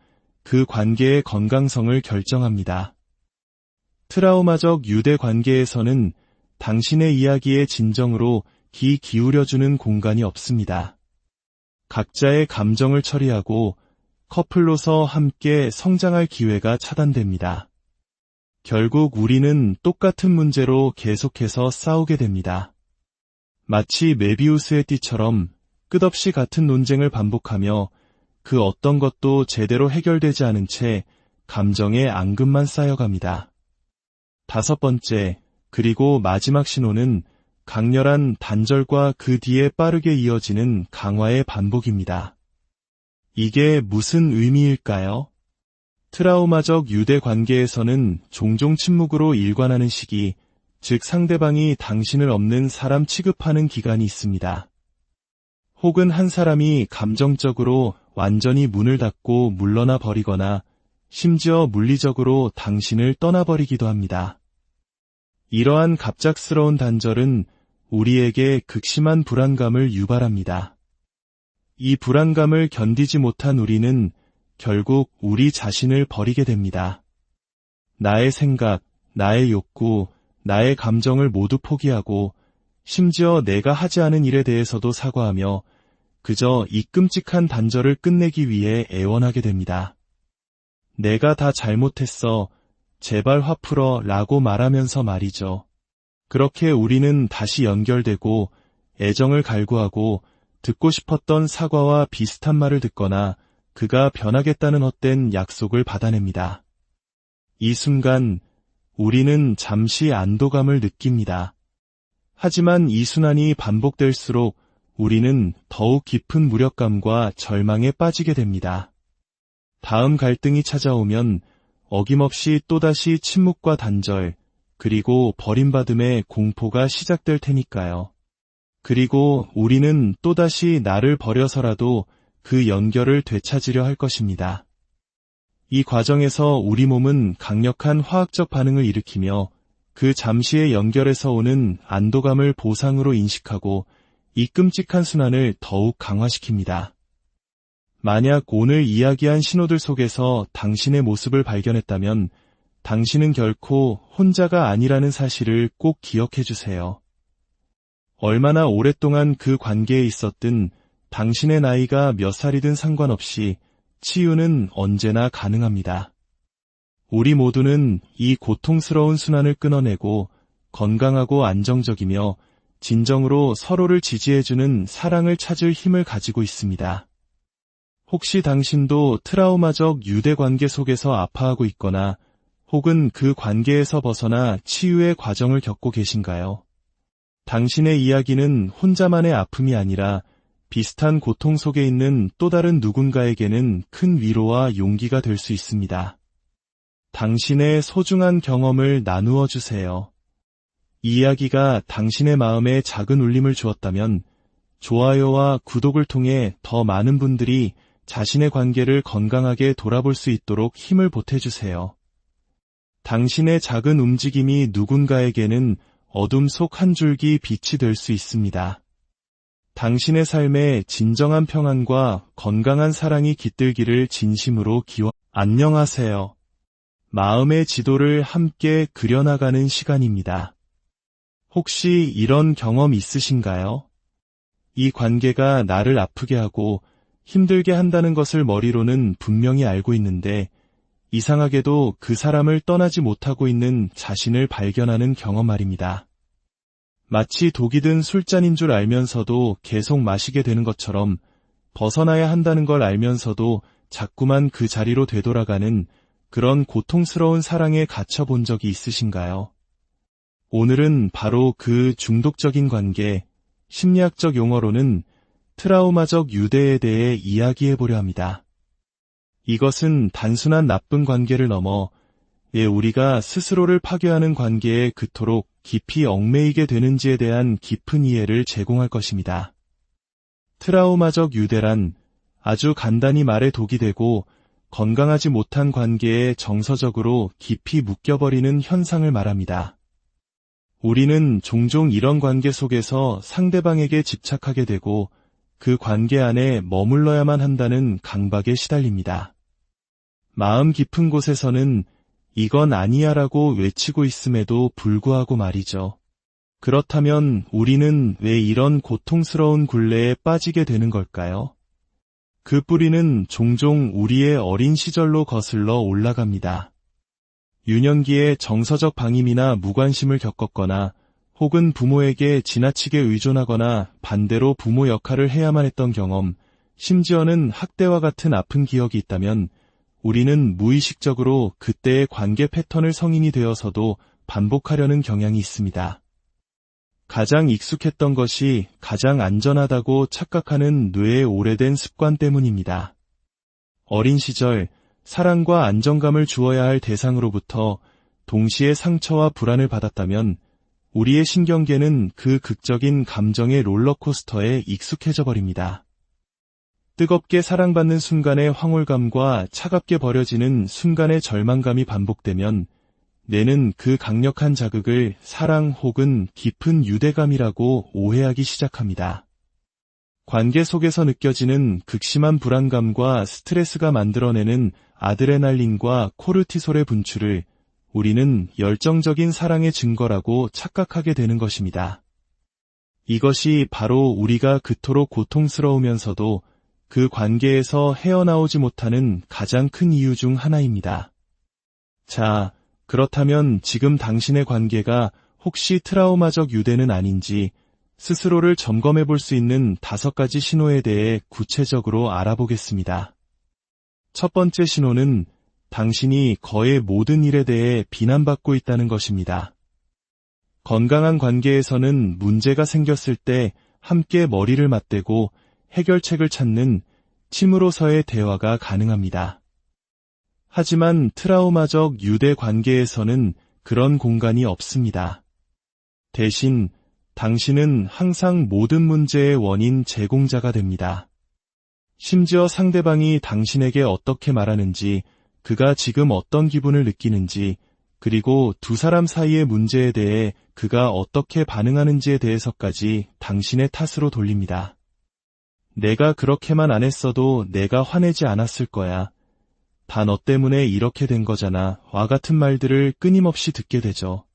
그 관계의 건강성을 결정합니다. 트라우마적 유대 관계에서는 당신의 이야기에 진정으로 귀 기울여주는 공간이 없습니다. 각자의 감정을 처리하고 커플로서 함께 성장할 기회가 차단됩니다. 결국 우리는 똑같은 문제로 계속해서 싸우게 됩니다. 마치 메비우스의 띠처럼 끝없이 같은 논쟁을 반복하며 그 어떤 것도 제대로 해결되지 않은 채 감정의 앙금만 쌓여갑니다. 다섯 번째, 그리고 마지막 신호는 강렬한 단절과 그 뒤에 빠르게 이어지는 강화의 반복입니다. 이게 무슨 의미일까요? 트라우마적 유대 관계에서는 종종 침묵으로 일관하는 시기, 즉 상대방이 당신을 없는 사람 취급하는 기간이 있습니다. 혹은 한 사람이 감정적으로 완전히 문을 닫고 물러나 버리거나 심지어 물리적으로 당신을 떠나버리기도 합니다. 이러한 갑작스러운 단절은 우리에게 극심한 불안감을 유발합니다. 이 불안감을 견디지 못한 우리는 결국 우리 자신을 버리게 됩니다. 나의 생각, 나의 욕구, 나의 감정을 모두 포기하고 심지어 내가 하지 않은 일에 대해서도 사과하며 그저 이 끔찍한 단절을 끝내기 위해 애원하게 됩니다. 내가 다 잘못했어. 제발 화 풀어 라고 말하면서 말이죠. 그렇게 우리는 다시 연결되고 애정을 갈구하고 듣고 싶었던 사과와 비슷한 말을 듣거나 그가 변하겠다는 헛된 약속을 받아냅니다. 이 순간 우리는 잠시 안도감을 느낍니다. 하지만 이 순환이 반복될수록 우리는 더욱 깊은 무력감과 절망에 빠지게 됩니다. 다음 갈등이 찾아오면 어김없이 또다시 침묵과 단절, 그리고 버림받음의 공포가 시작될 테니까요. 그리고 우리는 또다시 나를 버려서라도 그 연결을 되찾으려 할 것입니다. 이 과정에서 우리 몸은 강력한 화학적 반응을 일으키며 그 잠시의 연결에서 오는 안도감을 보상으로 인식하고 이 끔찍한 순환을 더욱 강화시킵니다. 만약 오늘 이야기한 신호들 속에서 당신의 모습을 발견했다면 당신은 결코 혼자가 아니라는 사실을 꼭 기억해 주세요. 얼마나 오랫동안 그 관계에 있었든 당신의 나이가 몇 살이든 상관없이 치유는 언제나 가능합니다. 우리 모두는 이 고통스러운 순환을 끊어내고 건강하고 안정적이며 진정으로 서로를 지지해주는 사랑을 찾을 힘을 가지고 있습니다. 혹시 당신도 트라우마적 유대 관계 속에서 아파하고 있거나 혹은 그 관계에서 벗어나 치유의 과정을 겪고 계신가요? 당신의 이야기는 혼자만의 아픔이 아니라 비슷한 고통 속에 있는 또 다른 누군가에게는 큰 위로와 용기가 될 수 있습니다. 당신의 소중한 경험을 나누어 주세요. 이 이야기가 당신의 마음에 작은 울림을 주었다면 좋아요와 구독을 통해 더 많은 분들이 자신의 관계를 건강하게 돌아볼 수 있도록 힘을 보태주세요. 당신의 작은 움직임이 누군가에게는 어둠 속 한 줄기 빛이 될 수 있습니다. 당신의 삶에 진정한 평안과 건강한 사랑이 깃들기를 진심으로 안녕하세요. 마음의 지도를 함께 그려나가는 시간입니다. 혹시 이런 경험 있으신가요? 이 관계가 나를 아프게 하고 힘들게 한다는 것을 머리로는 분명히 알고 있는데 이상하게도 그 사람을 떠나지 못하고 있는 자신을 발견하는 경험 말입니다. 마치 독이 든 술잔인 줄 알면서도 계속 마시게 되는 것처럼 벗어나야 한다는 걸 알면서도 자꾸만 그 자리로 되돌아가는 그런 고통스러운 사랑에 갇혀본 적이 있으신가요? 오늘은 바로 그 중독적인 관계, 심리학적 용어로는 트라우마적 유대에 대해 이야기해보려 합니다. 이것은 단순한 나쁜 관계를 넘어 우리가 스스로를 파괴하는 관계에 그토록 깊이 얽매이게 되는지에 대한 깊은 이해를 제공할 것입니다. 트라우마적 유대란 아주 간단히 말해 독이 되고 건강하지 못한 관계에 정서적으로 깊이 묶여버리는 현상을 말합니다. 우리는 종종 이런 관계 속에서 상대방에게 집착하게 되고 그 관계 안에 머물러야만 한다는 강박에 시달립니다. 마음 깊은 곳에서는 이건 아니야라고 외치고 있음에도 불구하고 말이죠. 그렇다면 우리는 왜 이런 고통스러운 굴레에 빠지게 되는 걸까요? 그 뿌리는 종종 우리의 어린 시절로 거슬러 올라갑니다. 유년기에 정서적 방임이나 무관심을 겪었거나 혹은 부모에게 지나치게 의존하거나 반대로 부모 역할을 해야만 했던 경험, 심지어는 학대와 같은 아픈 기억이 있다면 우리는 무의식적으로 그때의 관계 패턴을 성인이 되어서도 반복하려는 경향이 있습니다. 가장 익숙했던 것이 가장 안전하다고 착각하는 뇌의 오래된 습관 때문입니다. 어린 시절 사랑과 안정감을 주어야 할 대상으로부터 동시에 상처와 불안을 받았다면 우리의 신경계는 그 극적인 감정의 롤러코스터에 익숙해져 버립니다. 뜨겁게 사랑받는 순간의 황홀감과 차갑게 버려지는 순간의 절망감이 반복되면 뇌는 그 강력한 자극을 사랑 혹은 깊은 유대감이라고 오해하기 시작합니다. 관계 속에서 느껴지는 극심한 불안감과 스트레스가 만들어내는 아드레날린과 코르티솔의 분출을 우리는 열정적인 사랑의 증거라고 착각하게 되는 것입니다. 이것이 바로 우리가 그토록 고통스러우면서도 그 관계에서 헤어나오지 못하는 가장 큰 이유 중 하나입니다. 자, 그렇다면 지금 당신의 관계가 혹시 트라우마적 유대는 아닌지 스스로를 점검해 볼 수 있는 5가지 신호에 대해 구체적으로 알아보겠습니다. 첫 번째 신호는 당신이 거의 모든 일에 대해 비난받고 있다는 것입니다. 건강한 관계에서는 문제가 생겼을 때 함께 머리를 맞대고 해결책을 찾는 침으로서의 대화가 가능합니다. 하지만 트라우마적 유대 관계에서는 그런 공간이 없습니다. 대신 당신은 항상 모든 문제의 원인 제공자가 됩니다. 심지어 상대방이 당신에게 어떻게 말하는지, 그가 지금 어떤 기분을 느끼는지, 그리고 두 사람 사이의 문제에 대해 그가 어떻게 반응하는지에 대해서까지 당신의 탓으로 돌립니다. 내가 그렇게만 안 했어도 내가 화내지 않았을 거야. 다 너 때문에 이렇게 된 거잖아. 와 같은 말들을 끊임없이 듣게 되죠.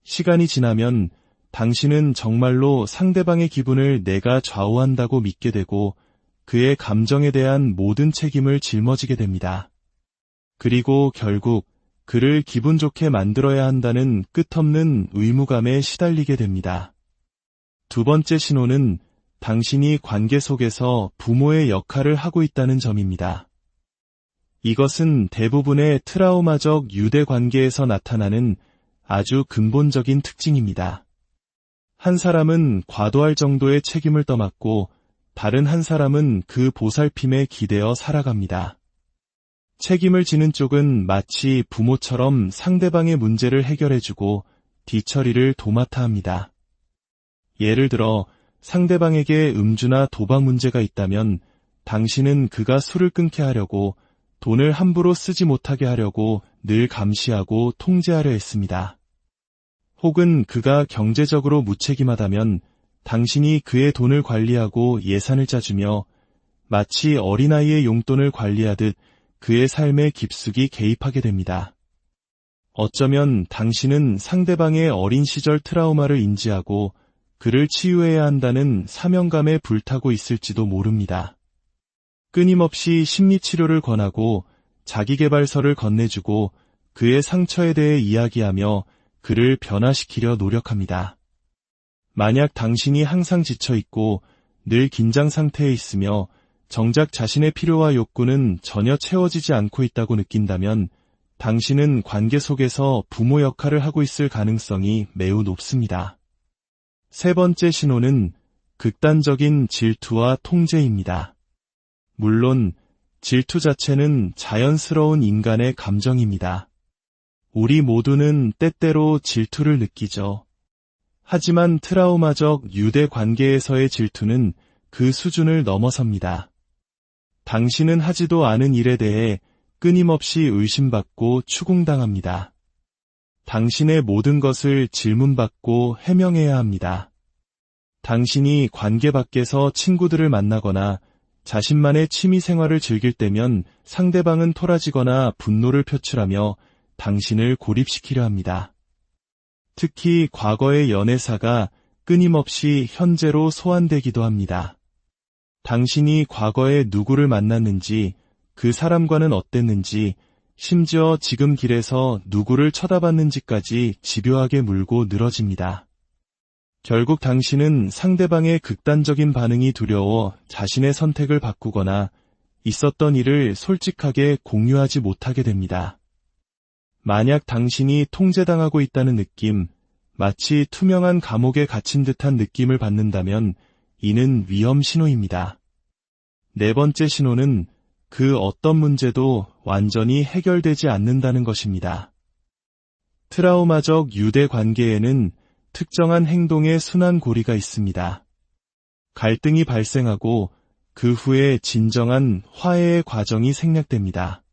시간이 지나면 당신은 정말로 상대방의 기분을 내가 좌우한다고 믿게 되고 그의 감정에 대한 모든 책임을 짊어지게 됩니다. 그리고 결국 그를 기분 좋게 만들어야 한다는 끝없는 의무감에 시달리게 됩니다. 두 번째 신호는 당신이 관계 속에서 부모의 역할을 하고 있다는 점입니다. 이것은 대부분의 트라우마적 유대 관계에서 나타나는 아주 근본적인 특징입니다. 한 사람은 과도할 정도의 책임을 떠맡고 다른 한 사람은 그 보살핌에 기대어 살아갑니다. 책임을 지는 쪽은 마치 부모처럼 상대방의 문제를 해결해주고 뒤처리를 도맡아 합니다. 예를 들어 상대방에게 음주나 도박 문제가 있다면 당신은 그가 술을 끊게 하려고 돈을 함부로 쓰지 못하게 하려고 늘 감시하고 통제하려 했습니다. 혹은 그가 경제적으로 무책임하다면 당신이 그의 돈을 관리하고 예산을 짜주며 마치 어린아이의 용돈을 관리하듯 그의 삶에 깊숙이 개입하게 됩니다. 어쩌면 당신은 상대방의 어린 시절 트라우마를 인지하고 그를 치유해야 한다는 사명감에 불타고 있을지도 모릅니다. 끊임없이 심리치료를 권하고 자기계발서를 건네주고 그의 상처에 대해 이야기하며 그를 변화시키려 노력합니다. 만약 당신이 항상 지쳐있고 늘 긴장 상태에 있으며 정작 자신의 필요와 욕구는 전혀 채워지지 않고 있다고 느낀다면 당신은 관계 속에서 부모 역할을 하고 있을 가능성이 매우 높습니다. 세 번째 신호는 극단적인 질투와 통제입니다. 물론 질투 자체는 자연스러운 인간의 감정입니다. 우리 모두는 때때로 질투를 느끼죠. 하지만 트라우마적 유대 관계에서의 질투는 그 수준을 넘어섭니다. 당신은 하지도 않은 일에 대해 끊임없이 의심받고 추궁당합니다. 당신의 모든 것을 질문받고 해명해야 합니다. 당신이 관계 밖에서 친구들을 만나거나 자신만의 취미 생활을 즐길 때면 상대방은 토라지거나 분노를 표출하며 당신을 고립시키려 합니다. 특히 과거의 연애사가 끊임없이 현재로 소환되기도 합니다. 당신이 과거에 누구를 만났는지, 그 사람과는 어땠는지, 심지어 지금 길에서 누구를 쳐다봤는지까지 집요하게 물고 늘어집니다. 결국 당신은 상대방의 극단적인 반응이 두려워 자신의 선택을 바꾸거나 있었던 일을 솔직하게 공유하지 못하게 됩니다. 만약 당신이 통제당하고 있다는 느낌, 마치 투명한 감옥에 갇힌 듯한 느낌을 받는다면 이는 위험 신호입니다. 네 번째 신호는 그 어떤 문제도 완전히 해결되지 않는다는 것입니다. 트라우마적 유대 관계에는 특정한 행동의 순환 고리가 있습니다. 갈등이 발생하고 그 후에 진정한 화해의 과정이 생략됩니다.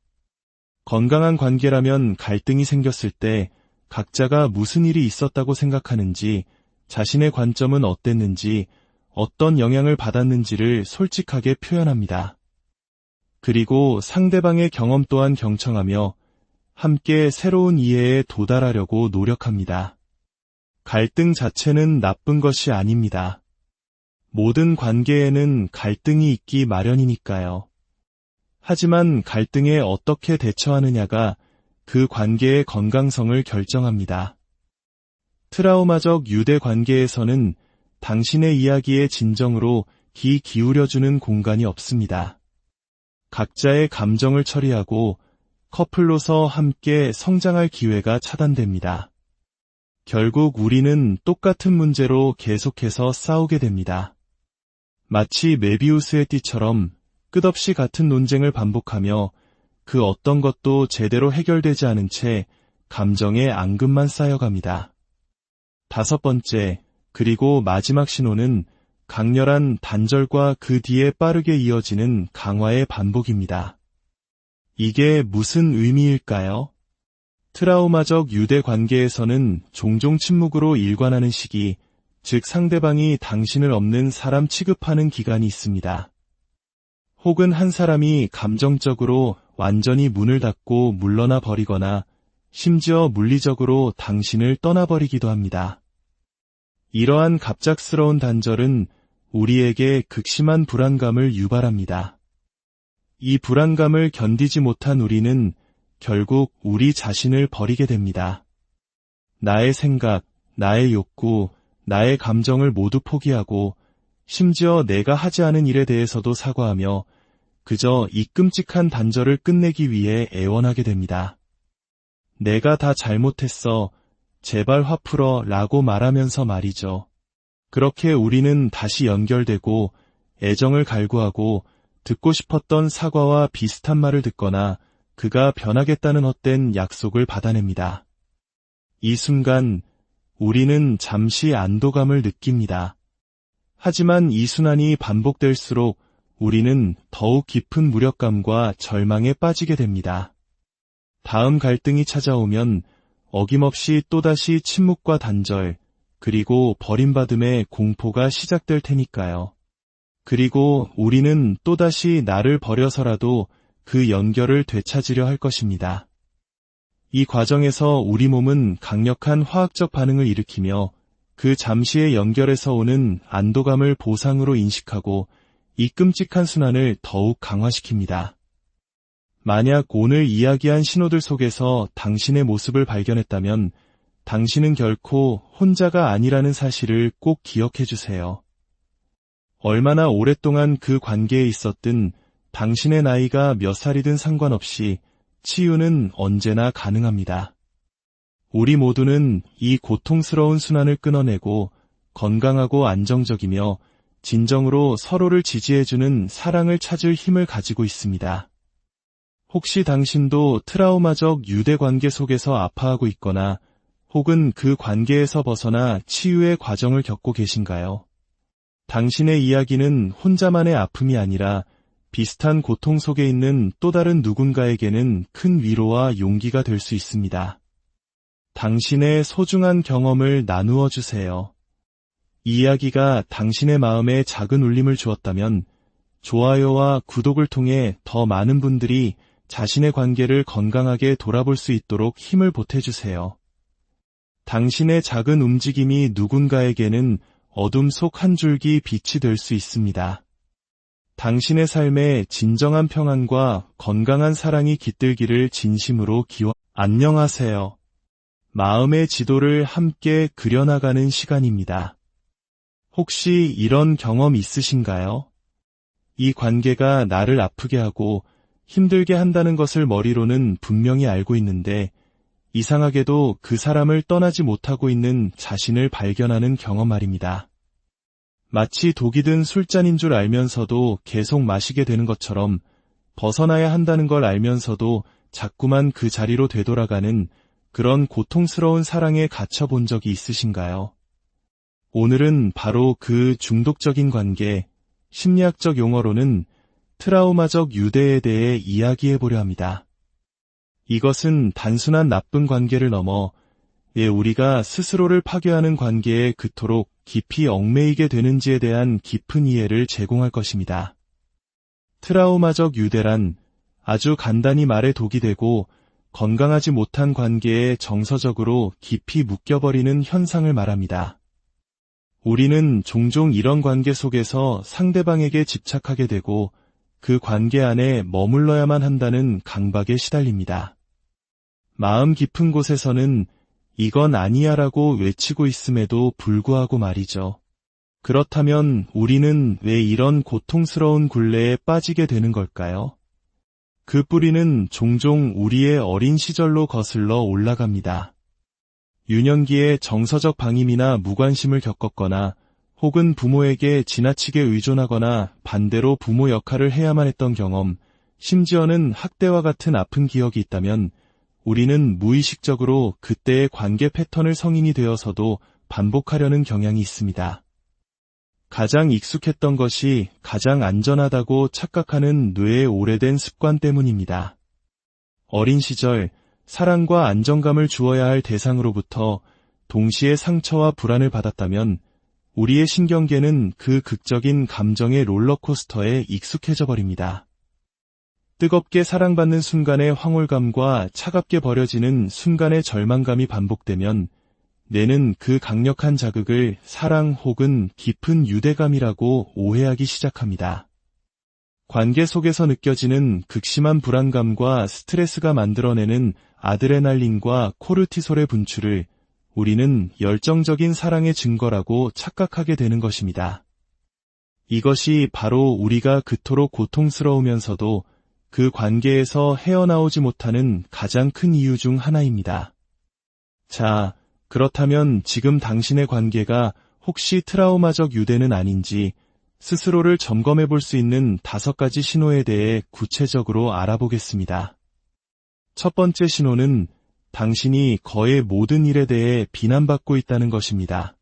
건강한 관계라면 갈등이 생겼을 때 각자가 무슨 일이 있었다고 생각하는지, 자신의 관점은 어땠는지, 어떤 영향을 받았는지를 솔직하게 표현합니다. 그리고 상대방의 경험 또한 경청하며 함께 새로운 이해에 도달하려고 노력합니다. 갈등 자체는 나쁜 것이 아닙니다. 모든 관계에는 갈등이 있기 마련이니까요. 하지만 갈등에 어떻게 대처하느냐가 그 관계의 건강성을 결정합니다. 트라우마적 유대 관계에서는 당신의 이야기의 진정으로 귀 기울여주는 공간이 없습니다. 각자의 감정을 처리하고 커플로서 함께 성장할 기회가 차단됩니다. 결국 우리는 똑같은 문제로 계속해서 싸우게 됩니다. 마치 메비우스의 띠처럼 끝없이 같은 논쟁을 반복하며 그 어떤 것도 제대로 해결되지 않은 채 감정의 앙금만 쌓여갑니다. 다섯 번째, 그리고 마지막 신호는 강렬한 단절과 그 뒤에 빠르게 이어지는 강화의 반복입니다. 이게 무슨 의미일까요? 트라우마적 유대 관계에서는 종종 침묵으로 일관하는 시기, 즉 상대방이 당신을 없는 사람 취급하는 기간이 있습니다. 혹은 한 사람이 감정적으로 완전히 문을 닫고 물러나 버리거나 심지어 물리적으로 당신을 떠나버리기도 합니다. 이러한 갑작스러운 단절은 우리에게 극심한 불안감을 유발합니다. 이 불안감을 견디지 못한 우리는 결국 우리 자신을 버리게 됩니다. 나의 생각, 나의 욕구, 나의 감정을 모두 포기하고 심지어 내가 하지 않은 일에 대해서도 사과하며 그저 이 끔찍한 단절을 끝내기 위해 애원하게 됩니다. 내가 다 잘못했어. 제발 화 풀어 라고 말하면서 말이죠. 그렇게 우리는 다시 연결되고 애정을 갈구하고 듣고 싶었던 사과와 비슷한 말을 듣거나 그가 변하겠다는 헛된 약속을 받아냅니다. 이 순간 우리는 잠시 안도감을 느낍니다. 하지만 이 순환이 반복될수록 우리는 더욱 깊은 무력감과 절망에 빠지게 됩니다. 다음 갈등이 찾아오면 어김없이 또다시 침묵과 단절, 그리고 버림받음의 공포가 시작될 테니까요. 그리고 우리는 또다시 나를 버려서라도 그 연결을 되찾으려 할 것입니다. 이 과정에서 우리 몸은 강력한 화학적 반응을 일으키며 그 잠시의 연결에서 오는 안도감을 보상으로 인식하고 이 끔찍한 순환을 더욱 강화시킵니다. 만약 오늘 이야기한 신호들 속에서 당신의 모습을 발견했다면 당신은 결코 혼자가 아니라는 사실을 꼭 기억해 주세요. 얼마나 오랫동안 그 관계에 있었든 당신의 나이가 몇 살이든 상관없이 치유는 언제나 가능합니다. 우리 모두는 이 고통스러운 순환을 끊어내고 건강하고 안정적이며 진정으로 서로를 지지해주는 사랑을 찾을 힘을 가지고 있습니다. 혹시 당신도 트라우마적 유대 관계 속에서 아파하고 있거나 혹은 그 관계에서 벗어나 치유의 과정을 겪고 계신가요? 당신의 이야기는 혼자만의 아픔이 아니라 비슷한 고통 속에 있는 또 다른 누군가에게는 큰 위로와 용기가 될 수 있습니다. 당신의 소중한 경험을 나누어 주세요. 이 이야기가 당신의 마음에 작은 울림을 주었다면 좋아요와 구독을 통해 더 많은 분들이 자신의 관계를 건강하게 돌아볼 수 있도록 힘을 보태주세요. 당신의 작은 움직임이 누군가에게는 어둠 속 한 줄기 빛이 될 수 있습니다. 당신의 삶에 진정한 평안과 건강한 사랑이 깃들기를 진심으로 안녕하세요. 마음의 지도를 함께 그려나가는 시간입니다. 혹시 이런 경험 있으신가요? 이 관계가 나를 아프게 하고 힘들게 한다는 것을 머리로는 분명히 알고 있는데 이상하게도 그 사람을 떠나지 못하고 있는 자신을 발견하는 경험 말입니다. 마치 독이 든 술잔인 줄 알면서도 계속 마시게 되는 것처럼 벗어나야 한다는 걸 알면서도 자꾸만 그 자리로 되돌아가는 그런 고통스러운 사랑에 갇혀본 적이 있으신가요? 오늘은 바로 그 중독적인 관계, 심리학적 용어로는 트라우마적 유대에 대해 이야기해보려 합니다. 이것은 단순한 나쁜 관계를 넘어 왜 우리가 스스로를 파괴하는 관계에 그토록 깊이 얽매이게 되는지에 대한 깊은 이해를 제공할 것입니다. 트라우마적 유대란 아주 간단히 말해 독이 되고 건강하지 못한 관계에 정서적으로 깊이 묶여버리는 현상을 말합니다. 우리는 종종 이런 관계 속에서 상대방에게 집착하게 되고 그 관계 안에 머물러야만 한다는 강박에 시달립니다. 마음 깊은 곳에서는 이건 아니야 라고 외치고 있음에도 불구하고 말이죠. 그렇다면 우리는 왜 이런 고통스러운 굴레에 빠지게 되는 걸까요? 그 뿌리는 종종 우리의 어린 시절로 거슬러 올라갑니다. 유년기에 정서적 방임이나 무관심을 겪었거나 혹은 부모에게 지나치게 의존하거나 반대로 부모 역할을 해야만 했던 경험, 심지어는 학대와 같은 아픈 기억이 있다면 우리는 무의식적으로 그때의 관계 패턴을 성인이 되어서도 반복하려는 경향이 있습니다. 가장 익숙했던 것이 가장 안전하다고 착각하는 뇌의 오래된 습관 때문입니다. 어린 시절 사랑과 안정감을 주어야 할 대상으로부터 동시에 상처와 불안을 받았다면 우리의 신경계는 그 극적인 감정의 롤러코스터에 익숙해져 버립니다. 뜨겁게 사랑받는 순간의 황홀감과 차갑게 버려지는 순간의 절망감이 반복되면 뇌는 그 강력한 자극을 사랑 혹은 깊은 유대감이라고 오해하기 시작합니다. 관계 속에서 느껴지는 극심한 불안감과 스트레스가 만들어내는 아드레날린과 코르티솔의 분출을 우리는 열정적인 사랑의 증거라고 착각하게 되는 것입니다. 이것이 바로 우리가 그토록 고통스러우면서도 그 관계에서 헤어나오지 못하는 가장 큰 이유 중 하나입니다. 자, 그렇다면 지금 당신의 관계가 혹시 트라우마적 유대는 아닌지 스스로를 점검해 볼 수 있는 5가지 신호에 대해 구체적으로 알아보겠습니다. 첫 번째 신호는 당신이 거의 모든 일에 대해 비난받고 있다는 것입니다.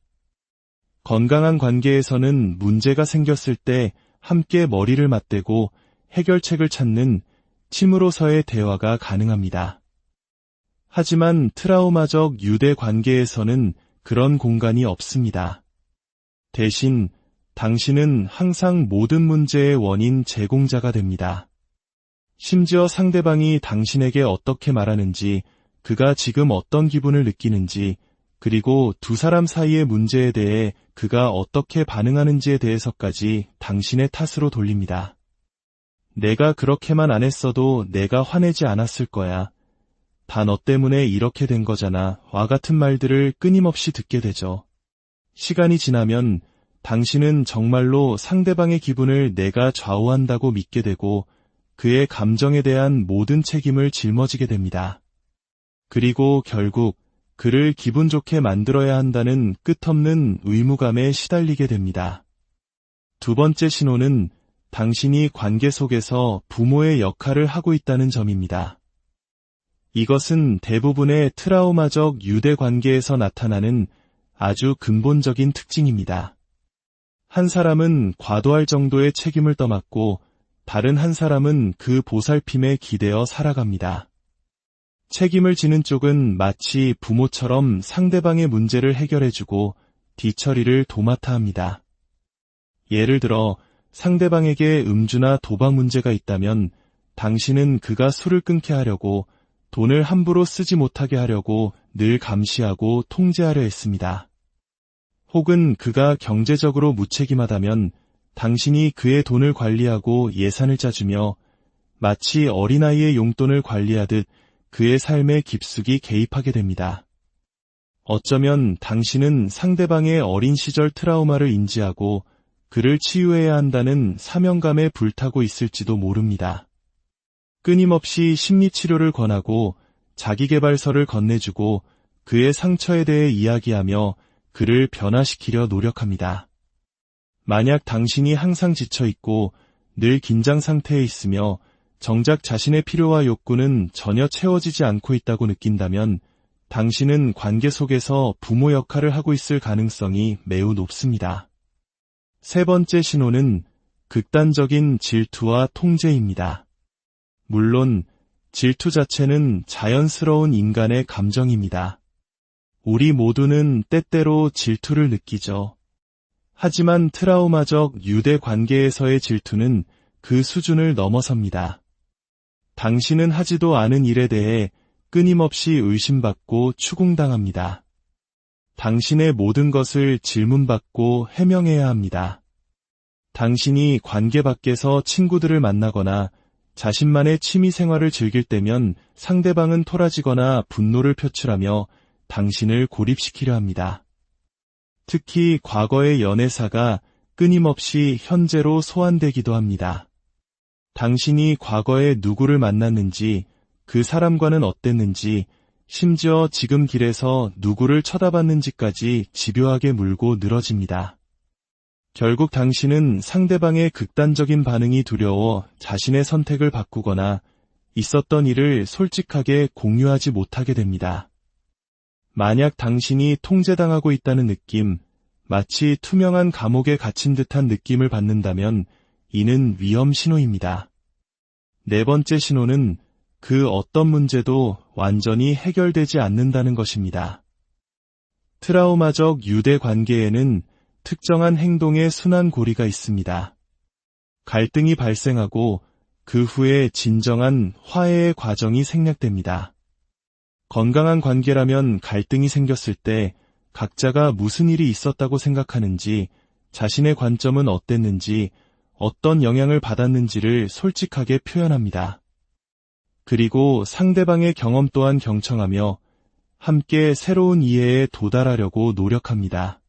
건강한 관계에서는 문제가 생겼을 때 함께 머리를 맞대고 해결책을 찾는 침으로서의 대화가 가능합니다. 하지만 트라우마적 유대 관계에서는 그런 공간이 없습니다. 대신 당신은 항상 모든 문제의 원인 제공자가 됩니다. 심지어 상대방이 당신에게 어떻게 말하는지, 그가 지금 어떤 기분을 느끼는지, 그리고 두 사람 사이의 문제에 대해 그가 어떻게 반응하는지에 대해서까지 당신의 탓으로 돌립니다. 내가 그렇게만 안 했어도 내가 화내지 않았을 거야. 다 너 때문에 이렇게 된 거잖아. 와 같은 말들을 끊임없이 듣게 되죠. 시간이 지나면 당신은 정말로 상대방의 기분을 내가 좌우한다고 믿게 되고 그의 감정에 대한 모든 책임을 짊어지게 됩니다. 그리고 결국 그를 기분 좋게 만들어야 한다는 끝없는 의무감에 시달리게 됩니다. 두 번째 신호는 당신이 관계 속에서 부모의 역할을 하고 있다는 점입니다. 이것은 대부분의 트라우마적 유대 관계에서 나타나는 아주 근본적인 특징입니다. 한 사람은 과도할 정도의 책임을 떠맡고 다른 한 사람은 그 보살핌에 기대어 살아갑니다. 책임을 지는 쪽은 마치 부모처럼 상대방의 문제를 해결해주고 뒤처리를 도맡아 합니다. 예를 들어 상대방에게 음주나 도박 문제가 있다면 당신은 그가 술을 끊게 하려고 돈을 함부로 쓰지 못하게 하려고 늘 감시하고 통제하려 했습니다. 혹은 그가 경제적으로 무책임하다면 당신이 그의 돈을 관리하고 예산을 짜주며 마치 어린아이의 용돈을 관리하듯 그의 삶에 깊숙이 개입하게 됩니다. 어쩌면 당신은 상대방의 어린 시절 트라우마를 인지하고 그를 치유해야 한다는 사명감에 불타고 있을지도 모릅니다. 끊임없이 심리치료를 권하고 자기계발서를 건네주고 그의 상처에 대해 이야기하며 그를 변화시키려 노력합니다. 만약 당신이 항상 지쳐있고 늘 긴장 상태에 있으며 정작 자신의 필요와 욕구는 전혀 채워지지 않고 있다고 느낀다면 당신은 관계 속에서 부모 역할을 하고 있을 가능성이 매우 높습니다. 세 번째 신호는 극단적인 질투와 통제입니다. 물론 질투 자체는 자연스러운 인간의 감정입니다. 우리 모두는 때때로 질투를 느끼죠. 하지만 트라우마적 유대 관계에서의 질투는 그 수준을 넘어섭니다. 당신은 하지도 않은 일에 대해 끊임없이 의심받고 추궁당합니다. 당신의 모든 것을 질문받고 해명해야 합니다. 당신이 관계 밖에서 친구들을 만나거나 자신만의 취미 생활을 즐길 때면 상대방은 토라지거나 분노를 표출하며 당신을 고립시키려 합니다. 특히 과거의 연애사가 끊임없이 현재로 소환되기도 합니다. 당신이 과거에 누구를 만났는지, 그 사람과는 어땠는지, 심지어 지금 길에서 누구를 쳐다봤는지까지 집요하게 물고 늘어집니다. 결국 당신은 상대방의 극단적인 반응이 두려워 자신의 선택을 바꾸거나 있었던 일을 솔직하게 공유하지 못하게 됩니다. 만약 당신이 통제당하고 있다는 느낌, 마치 투명한 감옥에 갇힌 듯한 느낌을 받는다면 이는 위험 신호입니다. 네 번째 신호는 그 어떤 문제도 완전히 해결되지 않는다는 것입니다. 트라우마적 유대 관계에는 특정한 행동의 순환 고리가 있습니다. 갈등이 발생하고 그 후에 진정한 화해의 과정이 생략됩니다. 건강한 관계라면 갈등이 생겼을 때 각자가 무슨 일이 있었다고 생각하는지, 자신의 관점은 어땠는지, 어떤 영향을 받았는지를 솔직하게 표현합니다. 그리고 상대방의 경험 또한 경청하며 함께 새로운 이해에 도달하려고 노력합니다.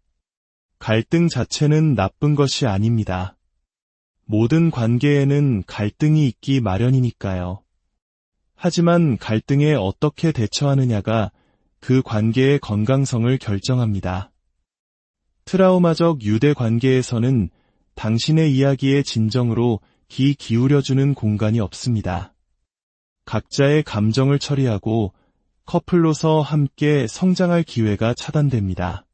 갈등 자체는 나쁜 것이 아닙니다. 모든 관계에는 갈등이 있기 마련이니까요. 하지만 갈등에 어떻게 대처하느냐가 그 관계의 건강성을 결정합니다. 트라우마적 유대 관계에서는 당신의 이야기의 진정으로 귀 기울여주는 공간이 없습니다. 각자의 감정을 처리하고 커플로서 함께 성장할 기회가 차단됩니다.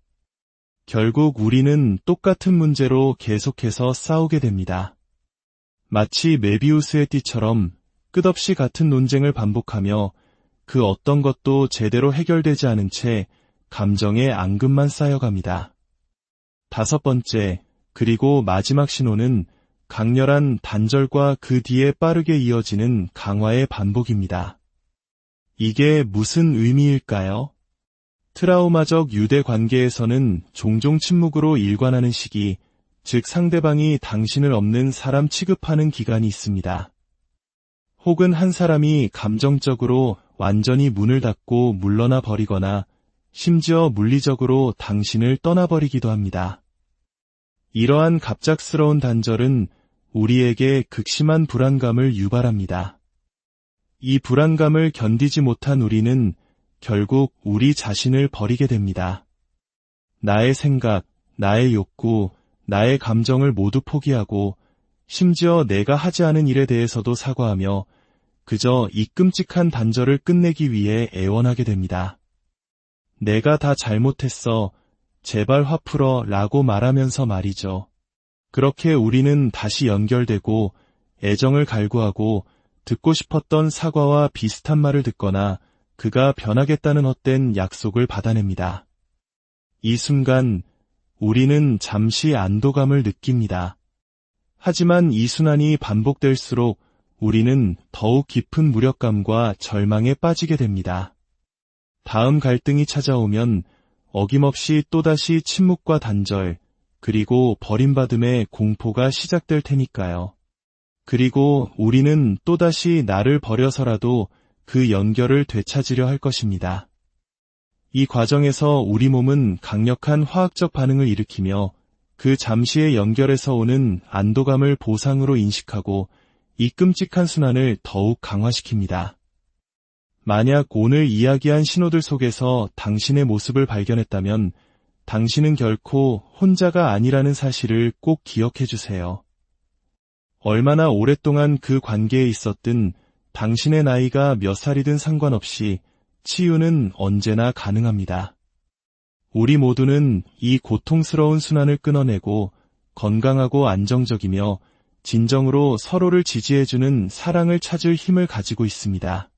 결국 우리는 똑같은 문제로 계속해서 싸우게 됩니다. 마치 메비우스의 띠처럼 끝없이 같은 논쟁을 반복하며 그 어떤 것도 제대로 해결되지 않은 채 감정의 앙금만 쌓여갑니다. 다섯 번째, 그리고 마지막 신호는 강렬한 단절과 그 뒤에 빠르게 이어지는 강화의 반복입니다. 이게 무슨 의미일까요? 트라우마적 유대 관계에서는 종종 침묵으로 일관하는 시기, 즉 상대방이 당신을 없는 사람 취급하는 기간이 있습니다. 혹은 한 사람이 감정적으로 완전히 문을 닫고 물러나 버리거나 심지어 물리적으로 당신을 떠나버리기도 합니다. 이러한 갑작스러운 단절은 우리에게 극심한 불안감을 유발합니다. 이 불안감을 견디지 못한 우리는 결국 우리 자신을 버리게 됩니다. 나의 생각, 나의 욕구, 나의 감정을 모두 포기하고 심지어 내가 하지 않은 일에 대해서도 사과하며 그저 이 끔찍한 단절을 끝내기 위해 애원하게 됩니다. 내가 다 잘못했어. 제발 화 풀어 라고 말하면서 말이죠. 그렇게 우리는 다시 연결되고 애정을 갈구하고 듣고 싶었던 사과와 비슷한 말을 듣거나 그가 변하겠다는 헛된 약속을 받아냅니다. 이 순간 우리는 잠시 안도감을 느낍니다. 하지만 이 순환이 반복될수록 우리는 더욱 깊은 무력감과 절망에 빠지게 됩니다. 다음 갈등이 찾아오면 어김없이 또다시 침묵과 단절, 그리고 버림받음의 공포가 시작될 테니까요. 그리고 우리는 또다시 나를 버려서라도 그 연결을 되찾으려 할 것입니다. 이 과정에서 우리 몸은 강력한 화학적 반응을 일으키며 그 잠시의 연결에서 오는 안도감을 보상으로 인식하고 이 끔찍한 순환을 더욱 강화시킵니다. 만약 오늘 이야기한 신호들 속에서 당신의 모습을 발견했다면 당신은 결코 혼자가 아니라는 사실을 꼭 기억해 주세요. 얼마나 오랫동안 그 관계에 있었든 당신의 나이가 몇 살이든 상관없이 치유는 언제나 가능합니다. 우리 모두는 이 고통스러운 순환을 끊어내고 건강하고 안정적이며 진정으로 서로를 지지해주는 사랑을 찾을 힘을 가지고 있습니다.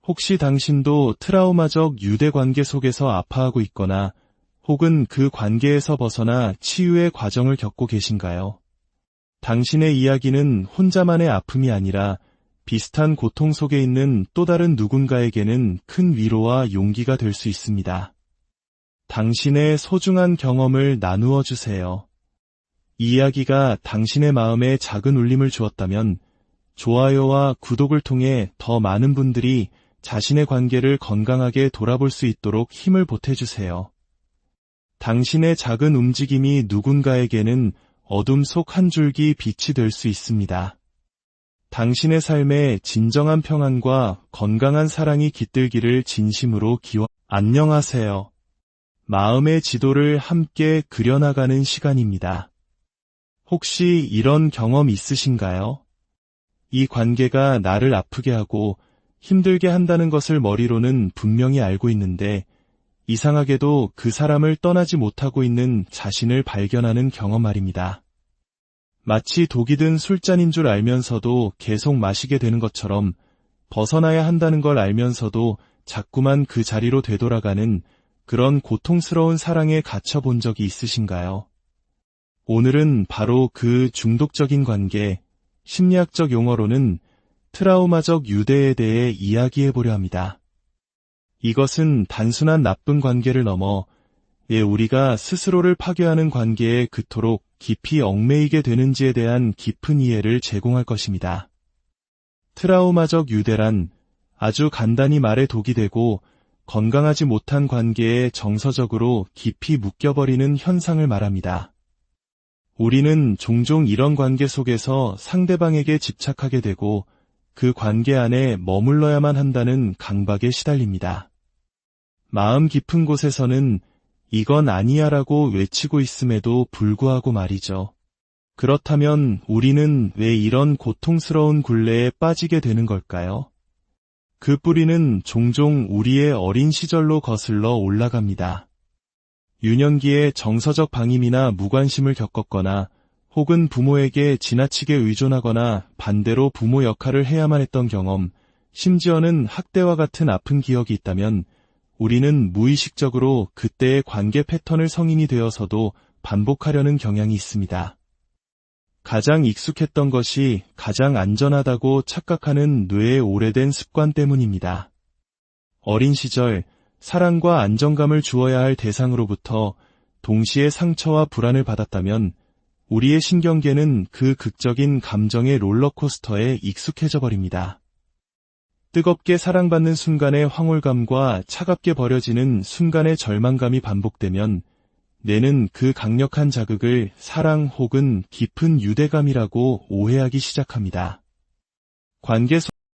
혹시 당신도 트라우마적 유대 관계 속에서 아파하고 있거나 혹은 그 관계에서 벗어나 치유의 과정을 겪고 계신가요? 당신의 이야기는 혼자만의 아픔이 아니라 비슷한 고통 속에 있는 또 다른 누군가에게는 큰 위로와 용기가 될 수 있습니다. 당신의 소중한 경험을 나누어 주세요. 이 이야기가 당신의 마음에 작은 울림을 주었다면 좋아요와 구독을 통해 더 많은 분들이 자신의 관계를 건강하게 돌아볼 수 있도록 힘을 보태주세요. 당신의 작은 움직임이 누군가에게는 어둠 속 한 줄기 빛이 될 수 있습니다. 당신의 삶에 진정한 평안과 건강한 사랑이 깃들기를 진심으로 안녕하세요. 마음의 지도를 함께 그려나가는 시간입니다. 혹시 이런 경험 있으신가요? 이 관계가 나를 아프게 하고 힘들게 한다는 것을 머리로는 분명히 알고 있는데 이상하게도 그 사람을 떠나지 못하고 있는 자신을 발견하는 경험 말입니다. 마치 독이 든 술잔인 줄 알면서도 계속 마시게 되는 것처럼 벗어나야 한다는 걸 알면서도 자꾸만 그 자리로 되돌아가는 그런 고통스러운 사랑에 갇혀본 적이 있으신가요? 오늘은 바로 그 중독적인 관계, 심리학적 용어로는 트라우마적 유대에 대해 이야기해보려 합니다. 이것은 단순한 나쁜 관계를 넘어 우리가 스스로를 파괴하는 관계에 그토록 깊이 얽매이게 되는지에 대한 깊은 이해를 제공할 것입니다. 트라우마적 유대란 아주 간단히 말해 독이 되고 건강하지 못한 관계에 정서적으로 깊이 묶여버리는 현상을 말합니다. 우리는 종종 이런 관계 속에서 상대방에게 집착하게 되고 그 관계 안에 머물러야만 한다는 강박에 시달립니다. 마음 깊은 곳에서는 이건 아니야라고 외치고 있음에도 불구하고 말이죠. 그렇다면 우리는 왜 이런 고통스러운 굴레에 빠지게 되는 걸까요? 그 뿌리는 종종 우리의 어린 시절로 거슬러 올라갑니다. 유년기에 정서적 방임이나 무관심을 겪었거나 혹은 부모에게 지나치게 의존하거나 반대로 부모 역할을 해야만 했던 경험, 심지어는 학대와 같은 아픈 기억이 있다면 우리는 무의식적으로 그때의 관계 패턴을 성인이 되어서도 반복하려는 경향이 있습니다. 가장 익숙했던 것이 가장 안전하다고 착각하는 뇌의 오래된 습관 때문입니다. 어린 시절 사랑과 안정감을 주어야 할 대상으로부터 동시에 상처와 불안을 받았다면 우리의 신경계는 그 극적인 감정의 롤러코스터에 익숙해져 버립니다. 뜨겁게 사랑받는 순간의 황홀감과 차갑게 버려지는 순간의 절망감이 반복되면 뇌는 그 강력한 자극을 사랑 혹은 깊은 유대감이라고 오해하기 시작합니다. 관계